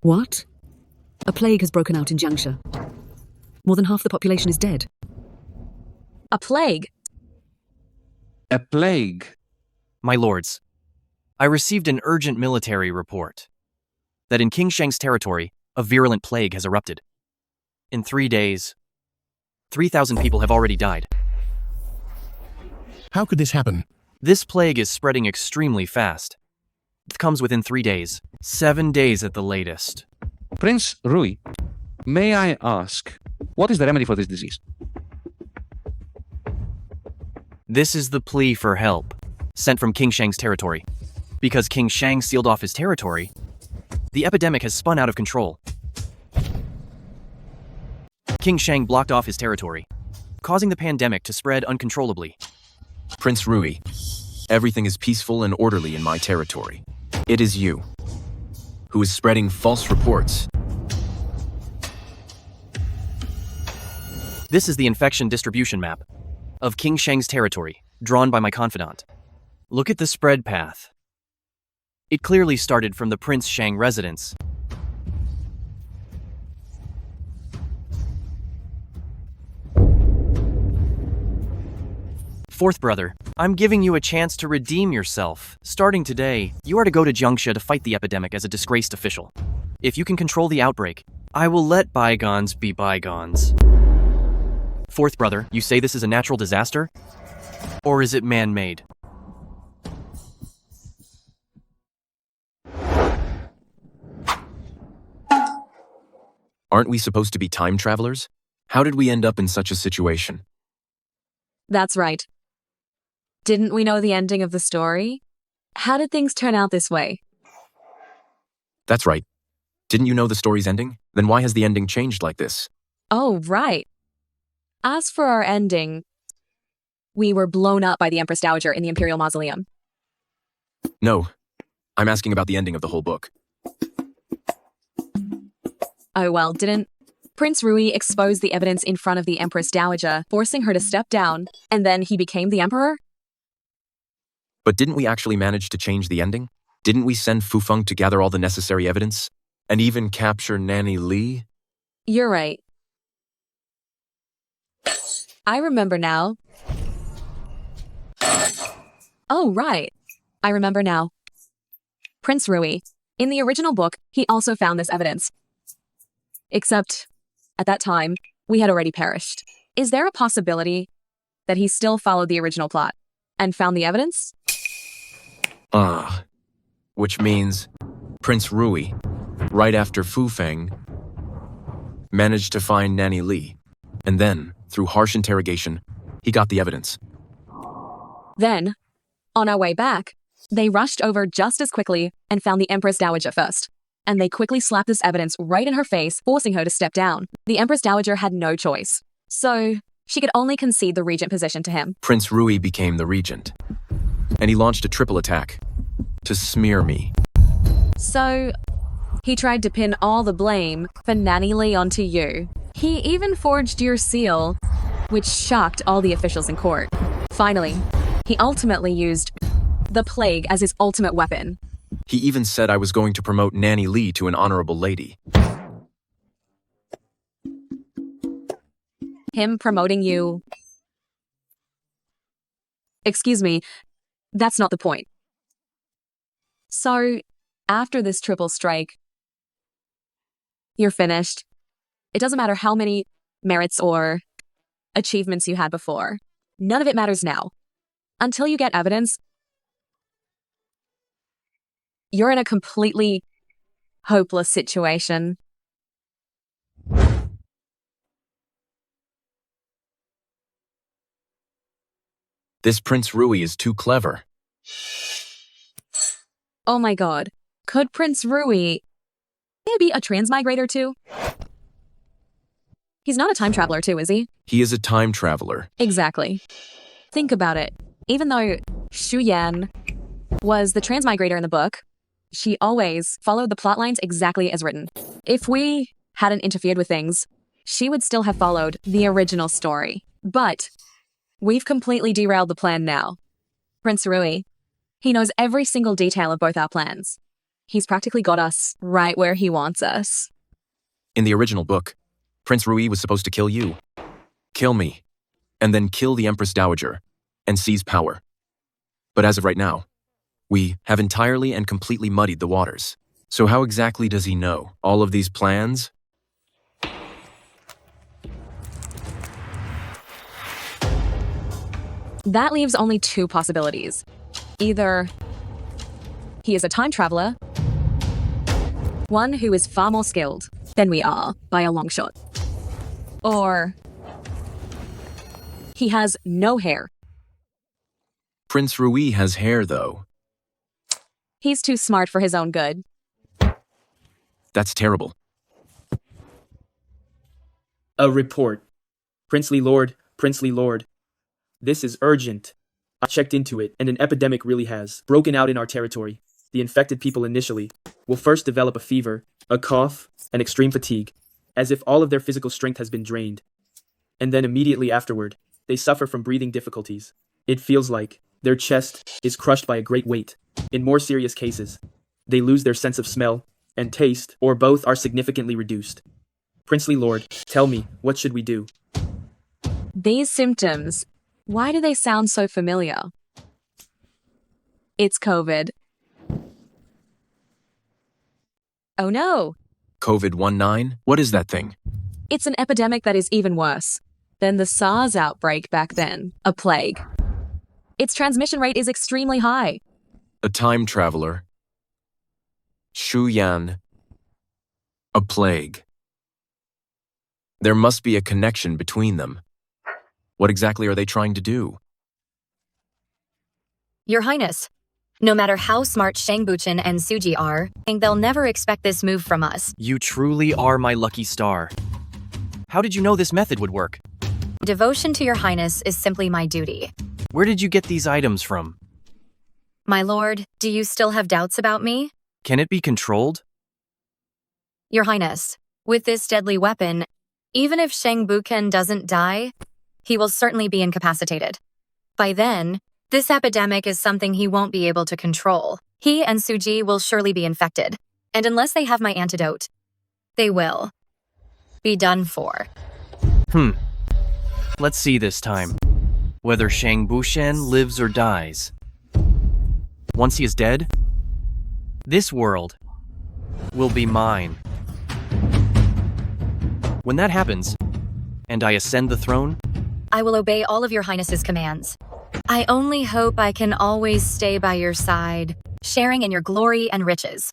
[SPEAKER 5] What? A plague has broken out in Jiangxia. More than half the population is dead.
[SPEAKER 1] A plague?
[SPEAKER 13] A plague?
[SPEAKER 18] My lords, I received an urgent military report that in King Shang's territory, a virulent plague has erupted. In 3 days, 3,000 people have already died.
[SPEAKER 10] How could this happen?
[SPEAKER 18] This plague is spreading extremely fast. It comes within 3 days, 7 days at the latest.
[SPEAKER 13] Prince Rui, may I ask, what is the remedy for this disease?
[SPEAKER 18] This is the plea for help, sent from King Shang's territory. Because King Shang sealed off his territory, the epidemic has spun out of control. King Shang blocked off his territory, causing the pandemic to spread uncontrollably.
[SPEAKER 3] Prince Rui, everything is peaceful and orderly in my territory. It is you who is spreading false reports.
[SPEAKER 18] This is the infection distribution map of King Shang's territory, drawn by my confidant. Look at the spread path. It clearly started from the Prince Shang residence. Fourth brother, I'm giving you a chance to redeem yourself. Starting today, you are to go to Jiangxia to fight the epidemic as a disgraced official. If you can control the outbreak, I will let bygones be bygones. Fourth brother, you say this is a natural disaster? Or is it man-made?
[SPEAKER 3] Aren't we supposed to be time travelers? How did we end up in such a situation?
[SPEAKER 1] That's right. Didn't we know the ending of the story? How did things turn out this way?
[SPEAKER 3] That's right. Didn't you know the story's ending? Then why has the ending changed like this?
[SPEAKER 1] Oh, right. As for our ending, we were blown up by the Empress Dowager in the Imperial Mausoleum.
[SPEAKER 3] No, I'm asking about the ending of the whole book.
[SPEAKER 1] Oh well, didn't Prince Rui expose the evidence in front of the Empress Dowager, forcing her to step down, and then he became the Emperor?
[SPEAKER 3] But didn't we actually manage to change the ending? Didn't we send Fu Feng to gather all the necessary evidence? And even capture Nanny Li?
[SPEAKER 1] You're right. I remember now. Oh, right. I remember now. Prince Rui. In the original book, he also found this evidence. Except, at that time, we had already perished. Is there a possibility that he still followed the original plot and found the evidence?
[SPEAKER 3] Which means Prince Rui, right after Fu Feng, managed to find Nanny Li, and then, through harsh interrogation, he got the evidence.
[SPEAKER 1] Then, on our way back, they rushed over just as quickly and found the Empress Dowager first. And they quickly slapped this evidence right in her face, forcing her to step down. The Empress Dowager had no choice. So, she could only concede the regent position to him.
[SPEAKER 3] Prince Rui became the regent, and he launched a triple attack to smear me.
[SPEAKER 1] So, he tried to pin all the blame for Nanny Li onto you. He even forged your seal, which shocked all the officials in court. Finally, he ultimately used the plague as his ultimate weapon.
[SPEAKER 3] He even said I was going to promote Nanny Li to an honorable lady.
[SPEAKER 1] Him promoting you... Excuse me, that's not the point. So, after this triple strike, you're finished. It doesn't matter how many merits or achievements you had before. None of it matters now. Until you get evidence, you're in a completely hopeless situation.
[SPEAKER 3] This Prince Rui is too clever.
[SPEAKER 1] Oh my god. Could Prince Rui be a transmigrator too? He's not a time traveler too, is he?
[SPEAKER 3] He is a time traveler.
[SPEAKER 1] Exactly. Think about it. Even though Shu Yan was the transmigrator in the book, she always followed the plot lines exactly as written. If we hadn't interfered with things, she would still have followed the original story. But we've completely derailed the plan now. Prince Rui, he knows every single detail of both our plans. He's practically got us right where he wants us.
[SPEAKER 3] In the original book, Prince Rui was supposed to kill you, kill me, and then kill the Empress Dowager and seize power. But as of right now, we have entirely and completely muddied the waters. So how exactly does he know all of these plans?
[SPEAKER 1] That leaves only two possibilities. Either he is a time traveler, one who is far more skilled than we are by a long shot, or he has no hair.
[SPEAKER 3] Prince Rui has hair, though.
[SPEAKER 1] He's too smart for his own good.
[SPEAKER 3] That's terrible.
[SPEAKER 6] A report. Princely Lord, Princely Lord. This is urgent. I checked into it, and an epidemic really has broken out in our territory. The infected people initially will first develop a fever, a cough, and extreme fatigue, as if all of their physical strength has been drained. And then immediately afterward, they suffer from breathing difficulties. It feels like their chest is crushed by a great weight. In more serious cases, they lose their sense of smell and taste, or both are significantly reduced. Princely Lord, tell me, what should we do?
[SPEAKER 1] These symptoms, why do they sound so familiar? It's COVID. Oh no!
[SPEAKER 3] COVID-19? What is that thing?
[SPEAKER 1] It's an epidemic that is even worse than the SARS outbreak back then, a plague. Its transmission rate is extremely high.
[SPEAKER 3] A time traveler. Shu Yan. A plague. There must be a connection between them. What exactly are they trying to do?
[SPEAKER 15] Your Highness, no matter how smart Shang Buchen and Suji are, they'll never expect this move from us.
[SPEAKER 18] You truly are my lucky star. How did you know this method would work?
[SPEAKER 15] Devotion to your Highness is simply my duty.
[SPEAKER 18] Where did you get these items from?
[SPEAKER 15] My lord, do you still have doubts about me?
[SPEAKER 18] Can it be controlled?
[SPEAKER 15] Your Highness, with this deadly weapon, even if Shang Buchen doesn't die, he will certainly be incapacitated. By then, this epidemic is something he won't be able to control. He and Suji will surely be infected, and unless they have my antidote, they will be done for.
[SPEAKER 18] Let's see this time. Whether Shang Bushen lives or dies. Once he is dead, this world will be mine. When that happens, and I ascend the throne,
[SPEAKER 15] I will obey all of your Highness's commands. I only hope I can always stay by your side, sharing in your glory and riches.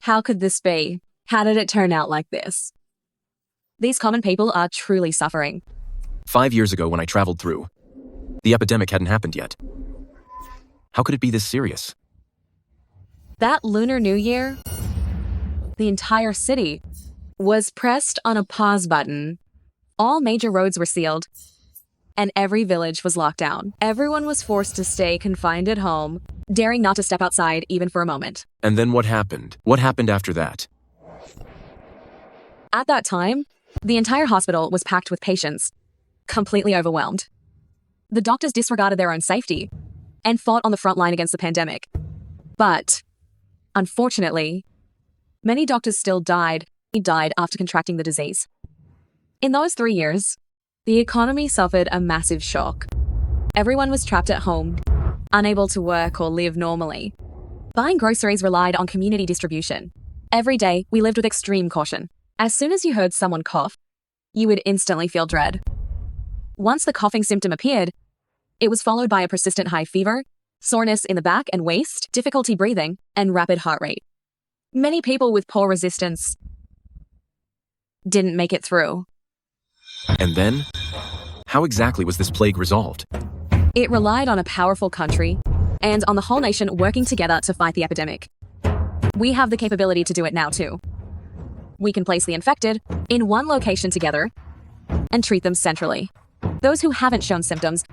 [SPEAKER 1] How could this be? How did it turn out like this? These common people are truly suffering.
[SPEAKER 3] 5 years ago when I traveled through, the epidemic hadn't happened yet. How could it be this serious?
[SPEAKER 1] That Lunar New Year, the entire city was pressed on a pause button. All major roads were sealed, and every village was locked down. Everyone was forced to stay confined at home, daring not to step outside even for a moment.
[SPEAKER 3] And then what happened? What happened after that?
[SPEAKER 1] At that time, the entire hospital was packed with patients, completely overwhelmed. The doctors disregarded their own safety and fought on the front line against the pandemic. But, unfortunately, many doctors still died after contracting the disease. In those 3 years, the economy suffered a massive shock. Everyone was trapped at home, unable to work or live normally. Buying groceries relied on community distribution. Every day, we lived with extreme caution. As soon as you heard someone cough, you would instantly feel dread. Once the coughing symptom appeared, it was followed by a persistent high fever, soreness in the back and waist, difficulty breathing, and rapid heart rate. Many people with poor resistance didn't make it through.
[SPEAKER 3] And then? How exactly was this plague resolved?
[SPEAKER 1] It relied on a powerful country and on the whole nation working together to fight the epidemic. We have the capability to do it now too. We can place the infected in one location together and treat them centrally. Those who haven't shown symptoms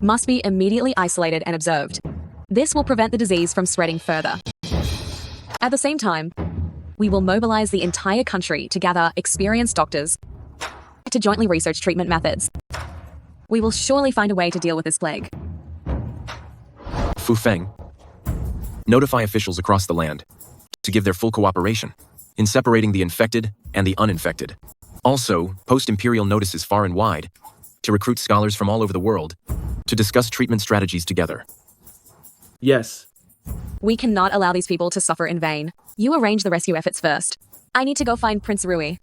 [SPEAKER 1] must be immediately isolated and observed. This will prevent the disease from spreading further. At the same time, we will mobilize the entire country to gather experienced doctors to jointly research treatment methods. We will surely find a way to deal with this plague.
[SPEAKER 3] Fu Feng, notify officials across the land to give their full cooperation in separating the infected and the uninfected. Also, post imperial notices far and wide to recruit scholars from all over the world to discuss treatment strategies together.
[SPEAKER 6] Yes.
[SPEAKER 1] We cannot allow these people to suffer in vain. You arrange the rescue efforts first. I need to go find Prince Rui.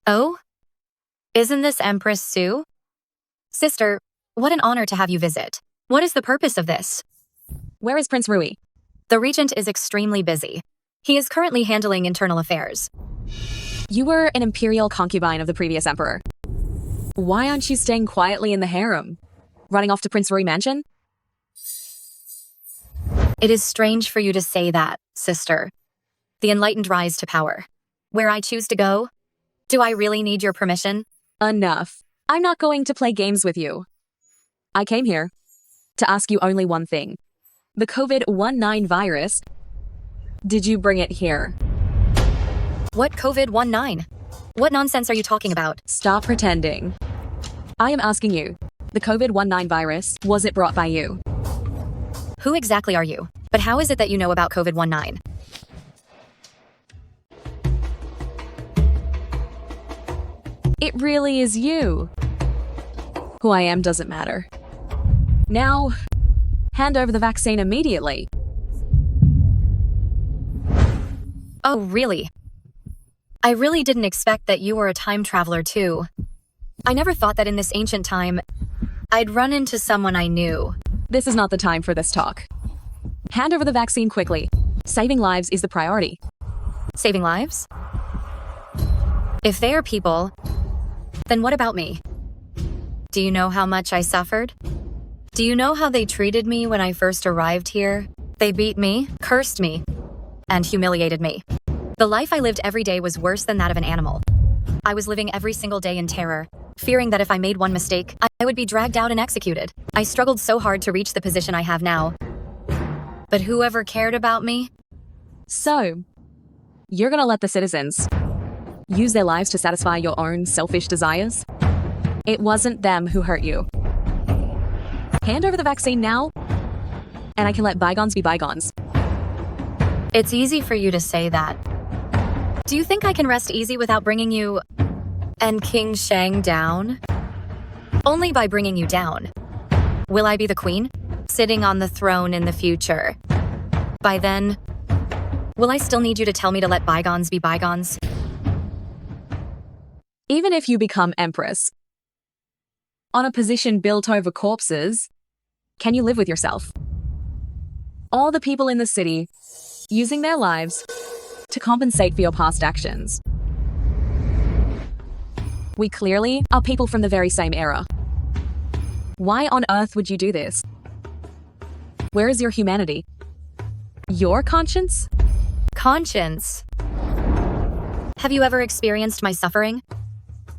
[SPEAKER 15] Oh? Isn't this Empress Sue? Sister, what an honor to have you visit. What is the purpose of this?
[SPEAKER 1] Where is Prince Rui?
[SPEAKER 15] The regent is extremely busy. He is currently handling internal affairs.
[SPEAKER 1] You were an imperial concubine of the previous emperor. Why aren't you staying quietly in the harem? Running off to Prince Rui Mansion?
[SPEAKER 15] It is strange for you to say that, sister. The enlightened rise to power. Where I choose to go? Do I really need your permission?
[SPEAKER 1] Enough. I'm not going to play games with you. I came here to ask you only one thing. The COVID-19 virus. Did you bring it here?
[SPEAKER 15] What COVID-19? What nonsense are you talking about?
[SPEAKER 1] Stop pretending. I am asking you. The COVID-19 virus, was it brought by you?
[SPEAKER 15] Who exactly are you? But how is it that you know about COVID-19?
[SPEAKER 1] It really is you. Who I am doesn't matter. Now, hand over the vaccine immediately.
[SPEAKER 15] Oh, really? I really didn't expect that you were a time traveler too. I never thought that in this ancient time, I'd run into someone I knew.
[SPEAKER 1] This is not the time for this talk. Hand over the vaccine quickly. Saving lives is the priority.
[SPEAKER 15] Saving lives? If they are people, then what about me? Do you know how much I suffered? Do you know how they treated me when I first arrived here? They beat me, cursed me, and humiliated me. The life I lived every day was worse than that of an animal. I was living every single day in terror, fearing that if I made one mistake, I would be dragged out and executed. I struggled so hard to reach the position I have now. But whoever cared about me?
[SPEAKER 1] So, you're gonna let the citizens use their lives to satisfy your own selfish desires? It wasn't them who hurt you. Hand over the vaccine now, and I can let bygones be bygones.
[SPEAKER 15] It's easy for you to say that. Do you think I can rest easy without bringing you and King Shang down? Only by bringing you down. Will I be the queen, sitting on the throne in the future? By then, will I still need you to tell me to let bygones be bygones?
[SPEAKER 1] Even if you become Empress, on a position built over corpses, can you live with yourself? All the people in the city using their lives to compensate for your past actions. We clearly are people from the very same era. Why on earth would you do this? Where is your humanity? Your conscience?
[SPEAKER 15] Conscience? Have you ever experienced my suffering?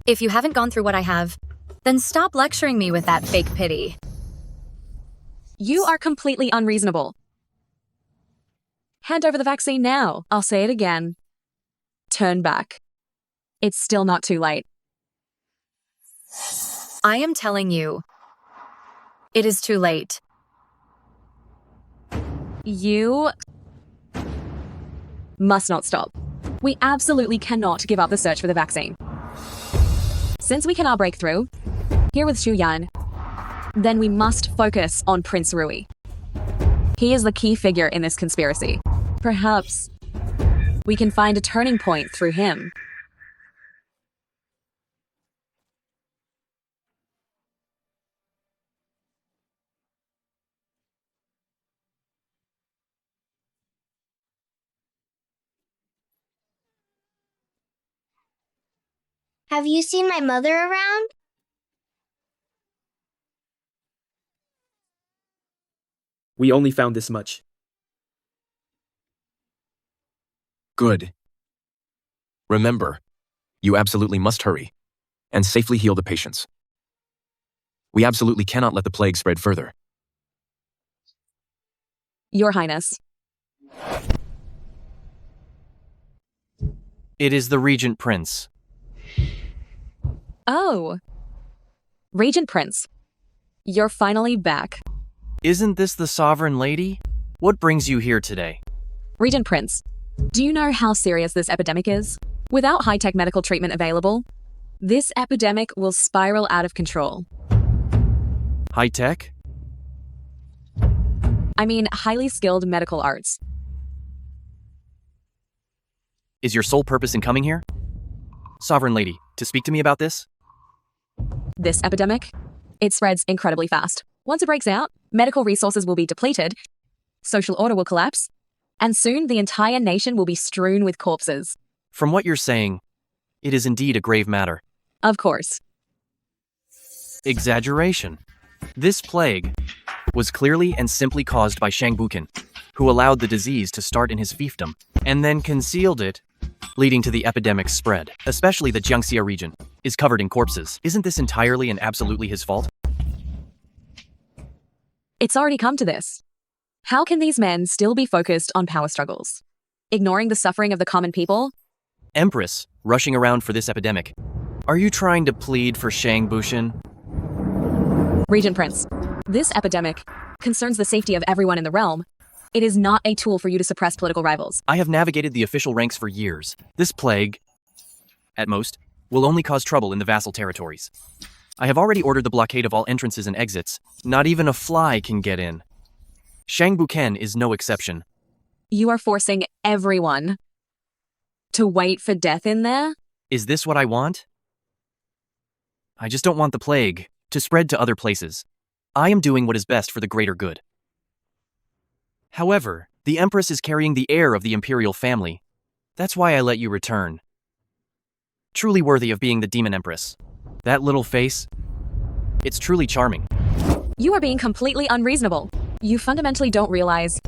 [SPEAKER 15] If you haven't gone through what I have, then stop lecturing me with that fake pity.
[SPEAKER 1] You are completely unreasonable. Hand over the vaccine now. I'll say it again. Turn back. It's still not too late.
[SPEAKER 15] I am telling you, it is too late.
[SPEAKER 1] You must not stop. We absolutely cannot give up the search for the vaccine. Since we cannot break through here with Xu Yan, then we must focus on Prince Rui. He is the key figure in this conspiracy. Perhaps we can find a turning point through him.
[SPEAKER 20] Have you seen my mother around?
[SPEAKER 6] We only found this much.
[SPEAKER 3] Good. Remember, you absolutely must hurry and safely heal the patients. We absolutely cannot let the plague spread further.
[SPEAKER 1] Your Highness.
[SPEAKER 18] It is the Regent Prince.
[SPEAKER 1] Oh. Regent Prince. You're finally back.
[SPEAKER 18] Isn't this the Sovereign Lady? What brings you here today?
[SPEAKER 1] Regent Prince, do you know how serious this epidemic is? Without high-tech medical treatment available, this epidemic will spiral out of control.
[SPEAKER 18] High tech?
[SPEAKER 1] I mean, highly skilled medical arts.
[SPEAKER 18] Is your sole purpose in coming here? Sovereign Lady, to speak to me about this?
[SPEAKER 1] This epidemic, it spreads incredibly fast. Once it breaks out, medical resources will be depleted, social order will collapse, and soon the entire nation will be strewn with corpses.
[SPEAKER 18] From what you're saying, it is indeed a grave matter.
[SPEAKER 1] Of course.
[SPEAKER 18] Exaggeration. This plague was clearly and simply caused by Shang Bukin, who allowed the disease to start in his fiefdom, and then concealed it, leading to the epidemic's spread. Especially the Jiangxia region is covered in corpses. Isn't this entirely and absolutely his fault?
[SPEAKER 1] It's already come to this. How can these men still be focused on power struggles, ignoring the suffering of the common people?
[SPEAKER 18] Empress, rushing around for this epidemic. Are you trying to plead for Shang Bushin?
[SPEAKER 1] Regent Prince, this epidemic concerns the safety of everyone in the realm. It is not a tool for you to suppress political rivals.
[SPEAKER 18] I have navigated the official ranks for years. This plague, at most, will only cause trouble in the vassal territories. I have already ordered the blockade of all entrances and exits. Not even a fly can get in. Shang Buken is no exception.
[SPEAKER 1] You are forcing everyone to wait for death in there?
[SPEAKER 18] Is this what I want? I just don't want the plague to spread to other places. I am doing what is best for the greater good. However, the Empress is carrying the heir of the imperial family. That's why I let you return. Truly worthy of being the Demon Empress. That little face, it's truly charming.
[SPEAKER 1] You are being completely unreasonable. You fundamentally don't realize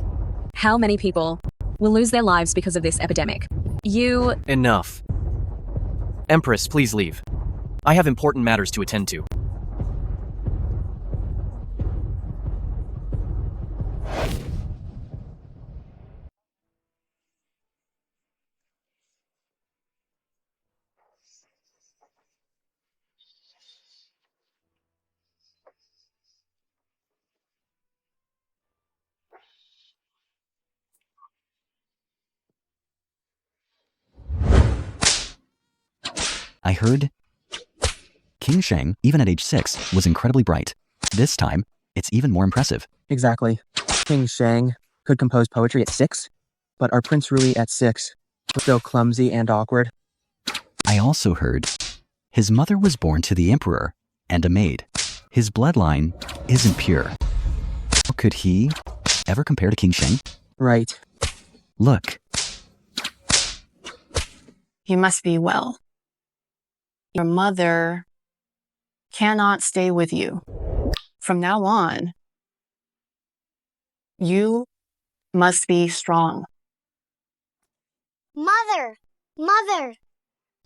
[SPEAKER 1] how many people will lose their lives because of this epidemic. You...
[SPEAKER 18] Enough. Empress, please leave. I have important matters to attend to.
[SPEAKER 21] I heard King Shang, even at age 6, was incredibly bright. This time, it's even more impressive.
[SPEAKER 22] Exactly. King Shang could compose poetry at 6, but our Prince Rui at 6 was so clumsy and awkward.
[SPEAKER 21] I also heard his mother was born to the Emperor and a maid. His bloodline isn't pure. How could he ever compare to King Shang?
[SPEAKER 22] Right.
[SPEAKER 21] Look.
[SPEAKER 23] You must be well. Your mother cannot stay with you. From now on, you must be strong.
[SPEAKER 20] Mother! Mother!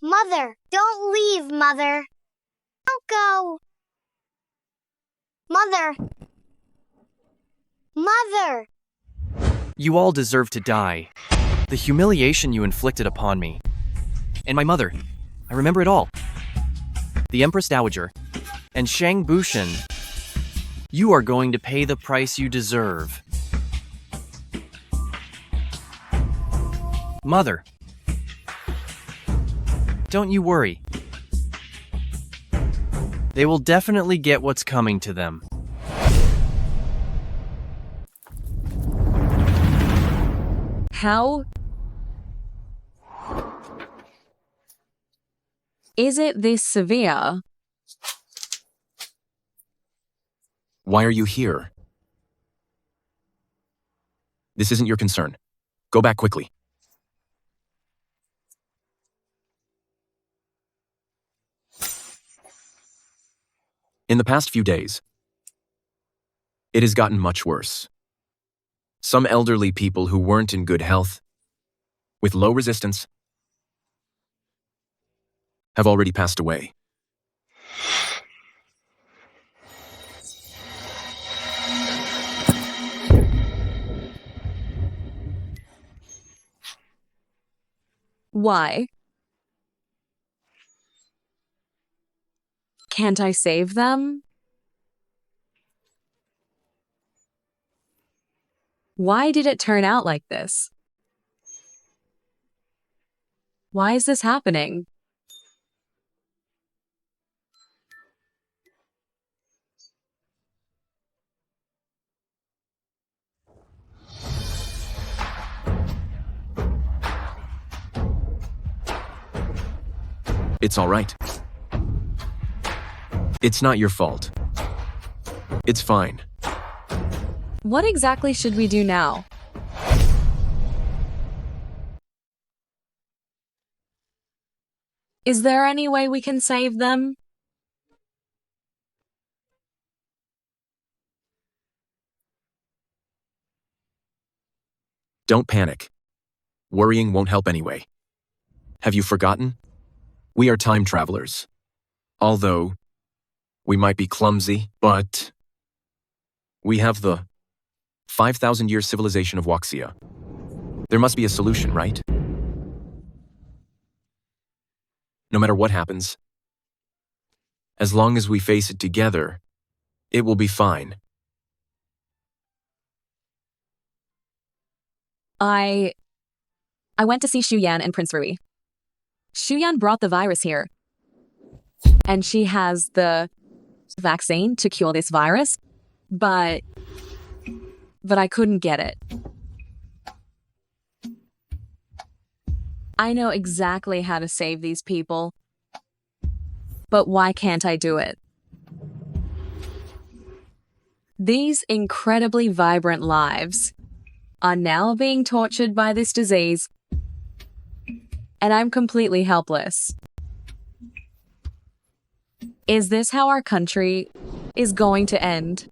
[SPEAKER 20] Mother! Don't leave, Mother! Don't go! Mother! Mother!
[SPEAKER 18] You all deserve to die. The humiliation you inflicted upon me. And my mother. I remember it all. The Empress Dowager. And Shang Bushin. You are going to pay the price you deserve. Mother. Don't you worry. They will definitely get what's coming to them.
[SPEAKER 1] How is it this severe?
[SPEAKER 3] Why are you here? This isn't your concern. Go back quickly. In the past few days, it has gotten much worse. Some elderly people who weren't in good health, with low resistance, have already passed away.
[SPEAKER 1] Why? Can't I save them? Why did it turn out like this? Why is this happening?
[SPEAKER 3] It's all right. It's not your fault. It's fine.
[SPEAKER 1] What exactly should we do now? Is there any way we can save them?
[SPEAKER 3] Don't panic. Worrying won't help anyway. Have you forgotten? We are time travelers. Although, we might be clumsy, but we have the 5,000-year civilization of Waxia. There must be a solution, right? No matter what happens, as long as we face it together, it will be fine.
[SPEAKER 1] I went to see Shu Yan and Prince Rui. Shu Yan brought the virus here. And she has the vaccine to cure this virus, but I couldn't get it. I know exactly how to save these people, but why can't I do it? These incredibly vibrant lives are now being tortured by this disease, and I'm completely helpless. Is this how our country is going to end?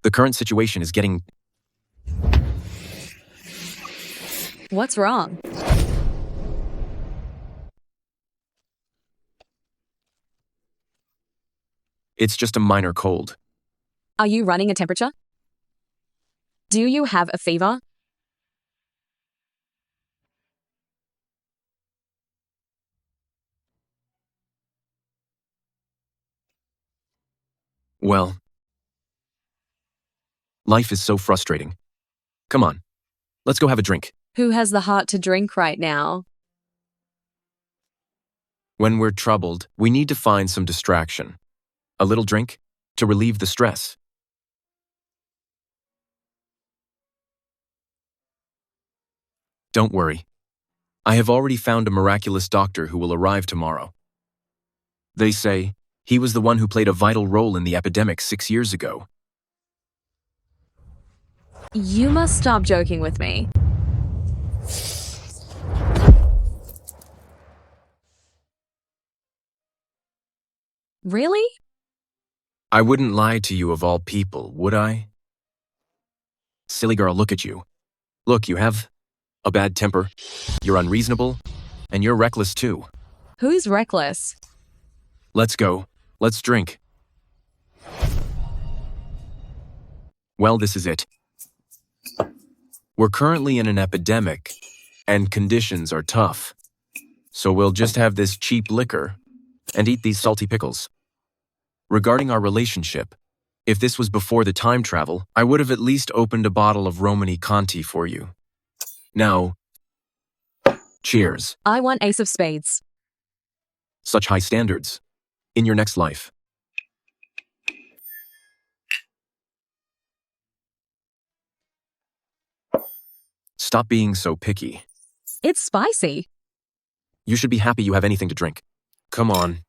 [SPEAKER 3] The current situation is getting...
[SPEAKER 1] What's wrong?
[SPEAKER 3] It's just a minor cold.
[SPEAKER 1] Are you running a temperature? Do you have a fever?
[SPEAKER 3] Well, life is so frustrating. Come on, let's go have a drink.
[SPEAKER 1] Who has the heart to drink right now?
[SPEAKER 3] When we're troubled, we need to find some distraction. A little drink to relieve the stress. Don't worry. I have already found a miraculous doctor who will arrive tomorrow. They say he was the one who played a vital role in the epidemic 6 years ago.
[SPEAKER 1] You must stop joking with me. Really?
[SPEAKER 3] I wouldn't lie to you of all people, would I? Silly girl, look at you. Look, you have a bad temper, you're unreasonable, and you're reckless too.
[SPEAKER 1] Who's reckless?
[SPEAKER 3] Let's go. Let's drink. Well, this is it. We're currently in an epidemic, and conditions are tough. So we'll just have this cheap liquor and eat these salty pickles. Regarding our relationship, if this was before the time travel, I would have at least opened a bottle of Romani Conti for you. Now, cheers.
[SPEAKER 1] I want Ace of Spades.
[SPEAKER 3] Such high standards. In your next life. Stop being so picky.
[SPEAKER 1] It's spicy.
[SPEAKER 3] You should be happy you have anything to drink. Come on.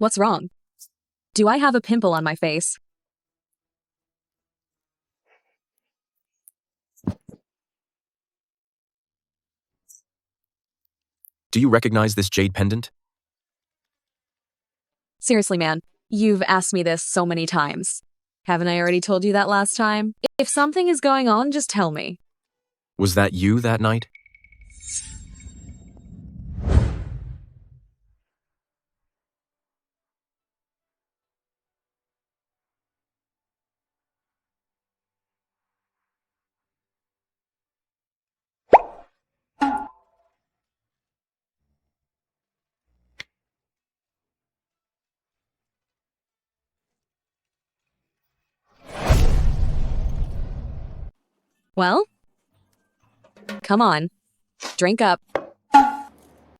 [SPEAKER 1] What's wrong? Do I have a pimple on my face?
[SPEAKER 3] Do you recognize this jade pendant?
[SPEAKER 1] Seriously, man, you've asked me this so many times. Haven't I already told you that last time? If something is going on, just tell me.
[SPEAKER 3] Was that you that night?
[SPEAKER 1] Well? Come on. Drink up.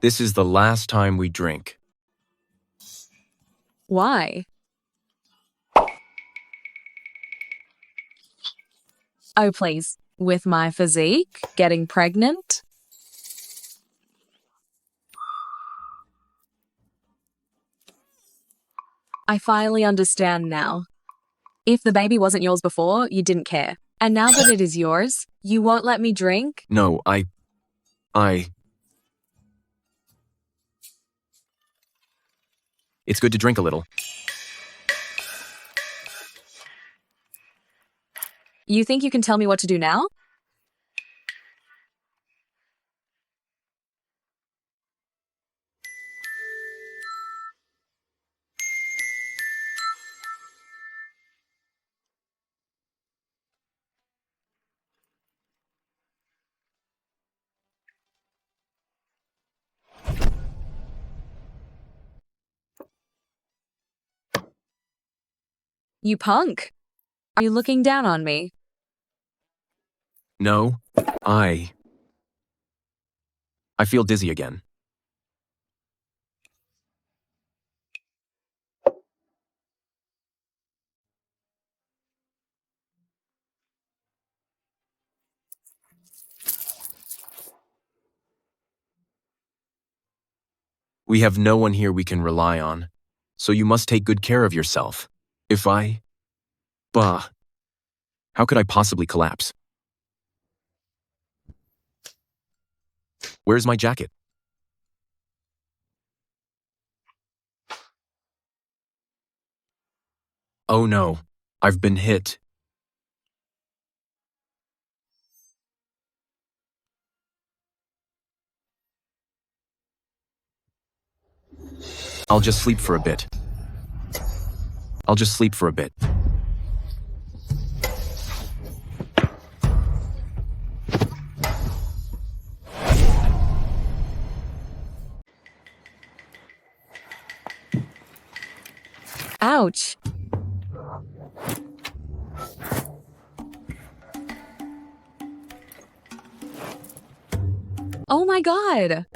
[SPEAKER 3] This is the last time we drink.
[SPEAKER 1] Why? Oh, please. With my physique? Getting pregnant? I finally understand now. If the baby wasn't yours before, you didn't care. And now that it is yours, you won't let me drink?
[SPEAKER 3] No, It's good to drink a little.
[SPEAKER 1] You think you can tell me what to do now? You punk! Are you looking down on me?
[SPEAKER 3] No, I feel dizzy again. We have no one here we can rely on, so you must take good care of yourself. How could I possibly collapse? Where's my jacket? Oh no, I've been hit. I'll just sleep for a bit.
[SPEAKER 1] Ouch! Oh my god!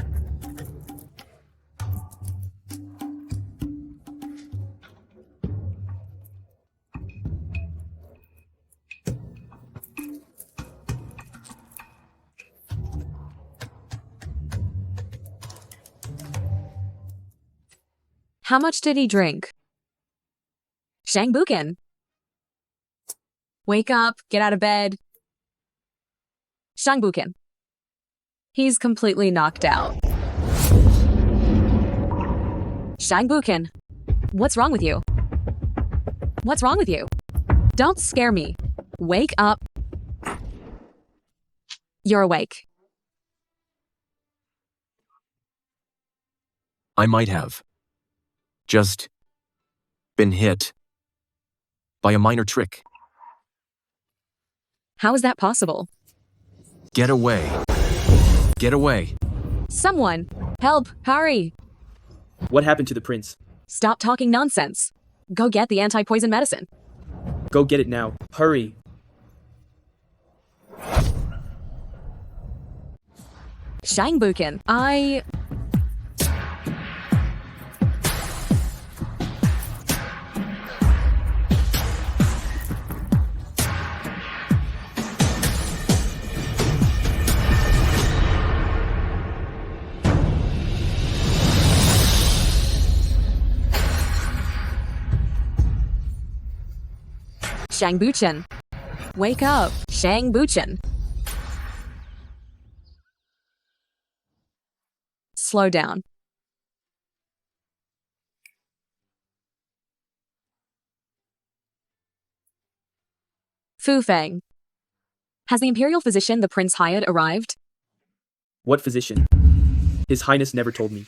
[SPEAKER 1] How much did he drink? Shangbukin. Wake up, get out of bed. Shangbukin. He's completely knocked out. Shangbukin. What's wrong with you? What's wrong with you? Don't scare me. Wake up. You're awake.
[SPEAKER 3] I might have just been hit by a minor trick.
[SPEAKER 1] How is that possible?
[SPEAKER 3] Get away. Get away.
[SPEAKER 1] Someone! Help! Hurry!
[SPEAKER 6] What happened to the prince?
[SPEAKER 1] Stop talking nonsense. Go get the anti-poison medicine.
[SPEAKER 6] Go get it now. Hurry.
[SPEAKER 1] Shangbukin, Shang Buchen. Wake up, Shang Buchen. Slow down. Fu Feng. Has the imperial physician the prince hired arrived?
[SPEAKER 6] What physician? His Highness never told me.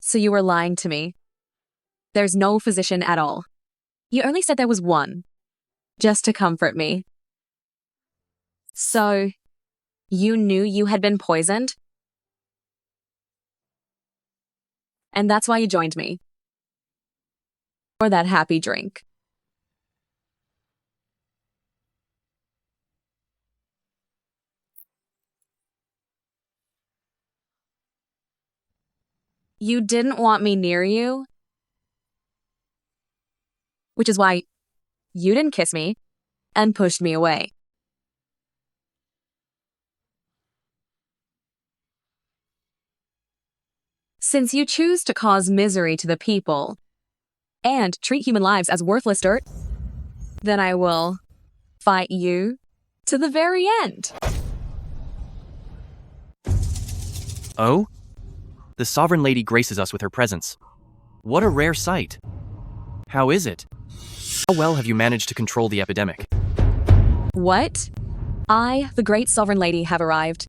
[SPEAKER 1] So you were lying to me. There's no physician at all. You only said there was one, just to comfort me. So, you knew you had been poisoned? And that's why you joined me. For that happy drink. You didn't want me near you, which is why you didn't kiss me and pushed me away. Since you choose to cause misery to the people and treat human lives as worthless dirt, then I will fight you to the very end.
[SPEAKER 18] Oh? The Sovereign Lady graces us with her presence. What a rare sight. How is it? How well have you managed to control the epidemic?
[SPEAKER 1] What? I, the great Sovereign Lady, have arrived.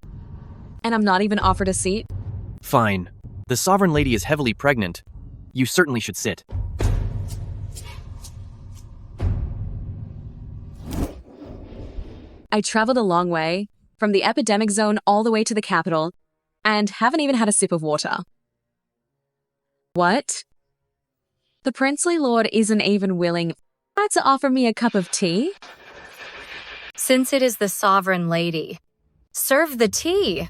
[SPEAKER 1] And I'm not even offered a seat?
[SPEAKER 18] Fine. The Sovereign Lady is heavily pregnant. You certainly should sit.
[SPEAKER 1] I traveled a long way, from the epidemic zone all the way to the capital, and haven't even had a sip of water. What? The princely lord isn't even willing to offer me a cup of tea?
[SPEAKER 15] Since it is the sovereign lady, serve the tea.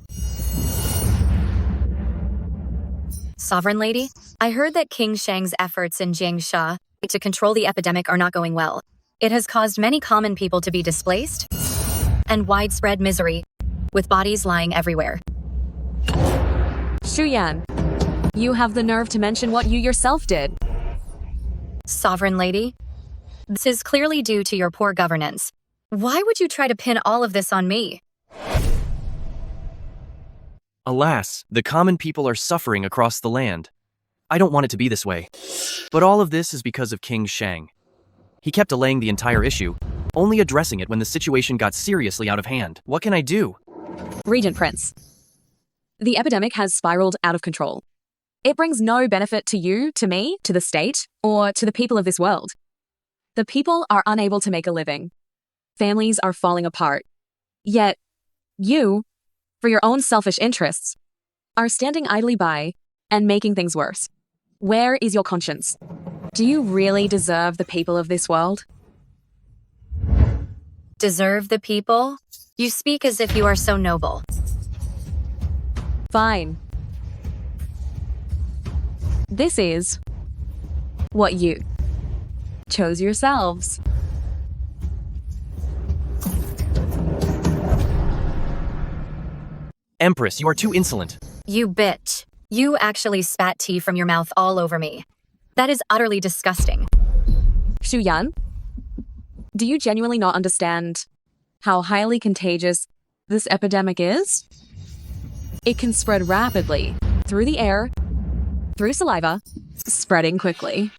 [SPEAKER 15] Sovereign lady, I heard that King Shang's efforts in Jiangxia to control the epidemic are not going well. It has caused many common people to be displaced and widespread misery, with bodies lying everywhere.
[SPEAKER 1] Shuyan, you have the nerve to mention what you yourself did.
[SPEAKER 15] Sovereign lady, this is clearly due to your poor governance. Why would you try to pin all of this on me?
[SPEAKER 18] Alas, the common people are suffering across the land. I don't want it to be this way. But all of this is because of King Shang. He kept delaying the entire issue, only addressing it when the situation got seriously out of hand. What can I do?
[SPEAKER 1] Regent Prince. The epidemic has spiraled out of control. It brings no benefit to you, to me, to the state, or to the people of this world. The people are unable to make a living. Families are falling apart. Yet, you, for your own selfish interests, are standing idly by and making things worse. Where is your conscience? Do you really deserve the people of this world?
[SPEAKER 15] Deserve the people? You speak as if you are so noble.
[SPEAKER 1] Fine. This is what you chose yourselves.
[SPEAKER 18] Empress, you are too insolent.
[SPEAKER 15] You bitch. You actually spat tea from your mouth all over me. That is utterly disgusting.
[SPEAKER 1] Shuyan, do you genuinely not understand how highly contagious this epidemic is? It can spread rapidly through the air, through saliva, spreading quickly.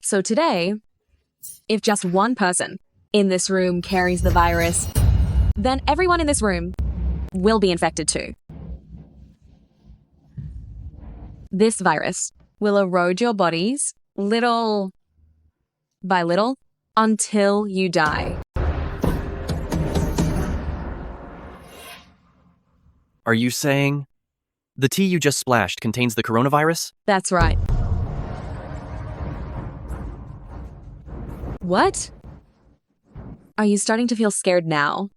[SPEAKER 1] So today, if just one person in this room carries the virus, then everyone in this room will be infected too. This virus will erode your bodies little by little until you die.
[SPEAKER 18] Are you saying the tea you just splashed contains the coronavirus?
[SPEAKER 1] That's right. What? Are you starting to feel scared now?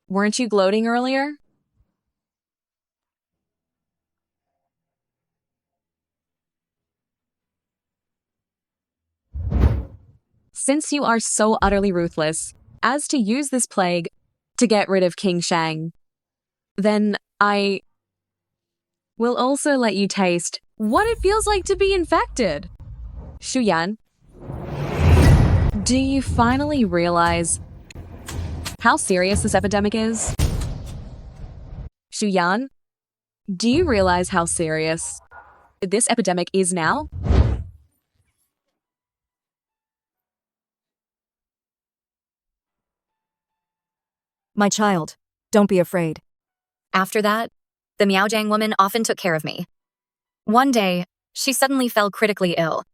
[SPEAKER 1] Weren't you gloating earlier? Since you are so utterly ruthless as to use this plague to get rid of King Shang, then I will also let you taste what it feels like to be infected. Shuyan, do you finally realize how serious this epidemic is? Shuyan, do you realize how serious this epidemic is now?
[SPEAKER 17] My child, don't be afraid.
[SPEAKER 15] After that, the Miaojiang woman often took care of me. One day, she suddenly fell critically ill,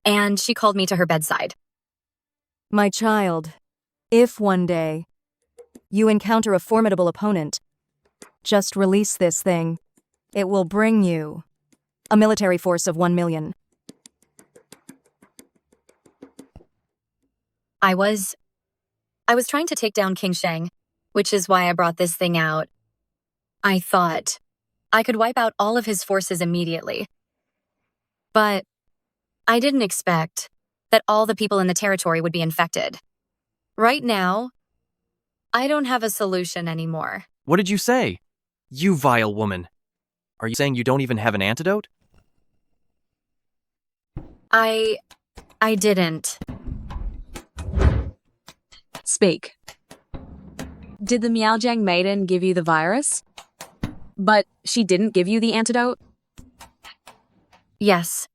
[SPEAKER 15] and she called me to her bedside.
[SPEAKER 17] My child, if one day you encounter a formidable opponent, just release this thing. It will bring you a military force of 1 million.
[SPEAKER 15] I was trying to take down King Shang, which is why I brought this thing out. I thought I could wipe out all of his forces immediately. But I didn't expect that all the people in the territory would be infected. Right now, I don't have a solution anymore.
[SPEAKER 18] What did you say? You vile woman. Are you saying you don't even have an antidote?
[SPEAKER 15] I didn't.
[SPEAKER 1] Speak. Did the Miaojiang maiden give you the virus? But she didn't give you the antidote?
[SPEAKER 15] Yes.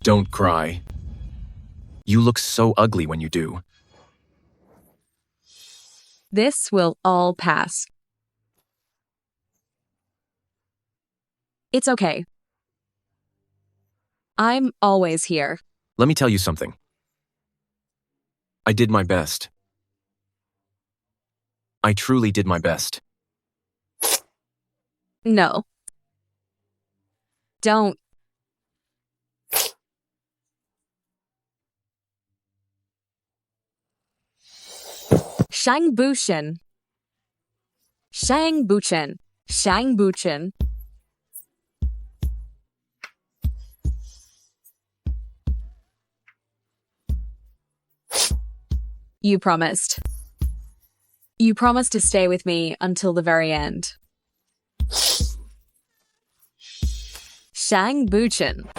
[SPEAKER 3] Don't cry. You look so ugly when you do.
[SPEAKER 1] This will all pass. It's okay. I'm always here.
[SPEAKER 3] Let me tell you something. I did my best. I truly did my best.
[SPEAKER 1] No. Don't. Shang Buchen. Shang Buchen. Shang Buchen. You promised. You promised to stay with me until the very end. Shang Buchen.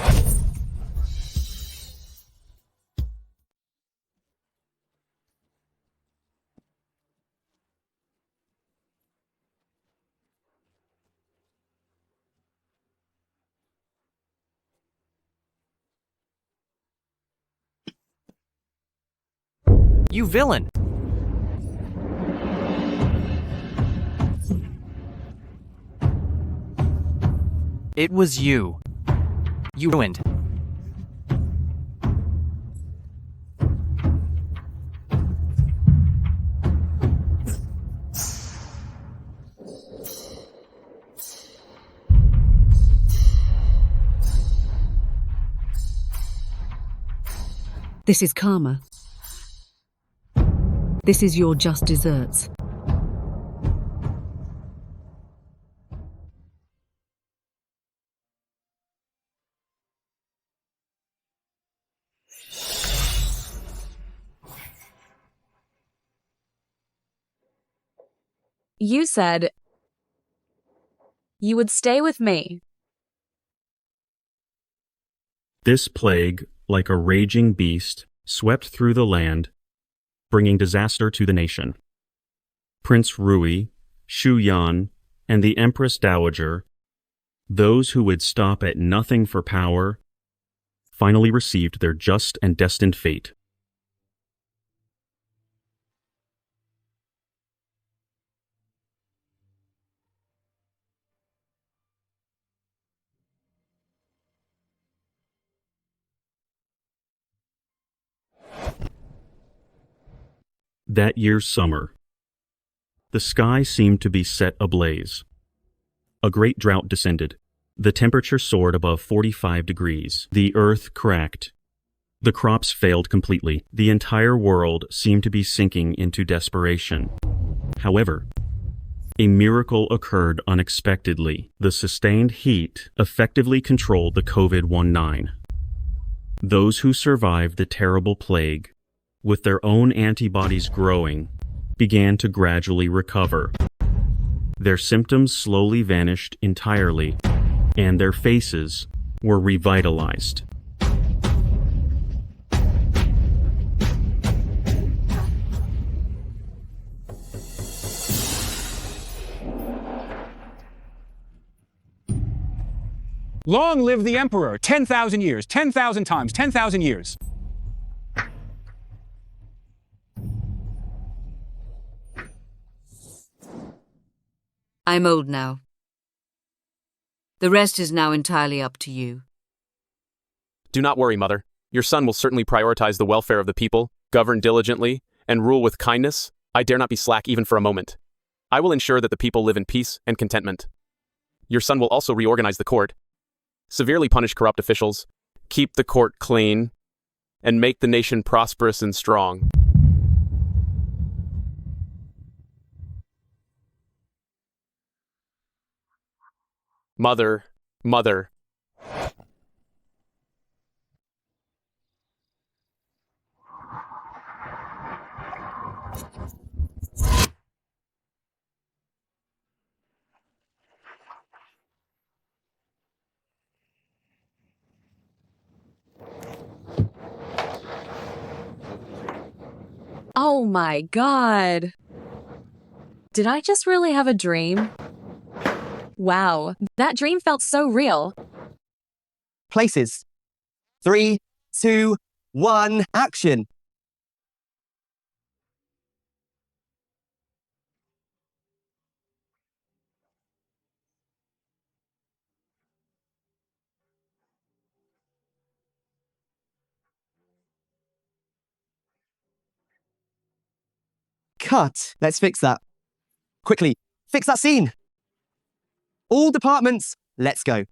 [SPEAKER 18] You villain! It was you. You ruined.
[SPEAKER 5] This is karma. This is your just desserts.
[SPEAKER 1] You said you would stay with me.
[SPEAKER 8] This plague, like a raging beast, swept through the land, bringing disaster to the nation. Prince Rui, Shu Yan, and the Empress Dowager, those who would stop at nothing for power, finally received their just and destined fate. That year's summer, the sky seemed to be set ablaze. A great drought descended. The temperature soared above 45 degrees. The earth cracked. The crops failed completely. The entire world seemed to be sinking into desperation. However, a miracle occurred unexpectedly. The sustained heat effectively controlled the COVID-19. Those who survived the terrible plague, with their own antibodies growing, began to gradually recover. Their symptoms slowly vanished entirely, and their faces were revitalized.
[SPEAKER 12] Long live the Emperor! 10,000 years, 10,000 times, 10,000 years.
[SPEAKER 5] I'm old now. The rest is now entirely up to you.
[SPEAKER 9] Do not worry, Mother. Your son will certainly prioritize the welfare of the people, govern diligently, and rule with kindness. I dare not be slack even for a moment. I will ensure that the people live in peace and contentment. Your son will also reorganize the court, severely punish corrupt officials, keep the court clean, and make the nation prosperous and strong. Mother, Mother.
[SPEAKER 1] Oh my god. Did I just really have a dream? Wow, that dream felt so real.
[SPEAKER 14] Places. 3, 2, 1, action. Cut. Let's fix that. Quickly, fix that scene. All departments, let's go.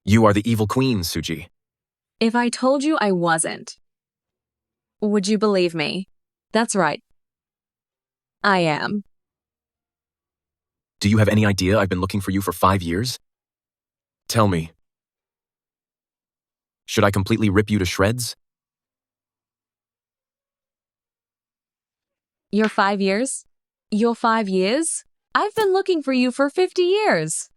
[SPEAKER 3] You are the evil queen, Suji.
[SPEAKER 1] If I told you I wasn't, would you believe me? That's right. I am.
[SPEAKER 3] Do you have any idea I've been looking for you for 5 years? Tell me. Should I completely rip you to shreds?
[SPEAKER 1] You're 5 years? You're 5 years? I've been looking for you for 50 years.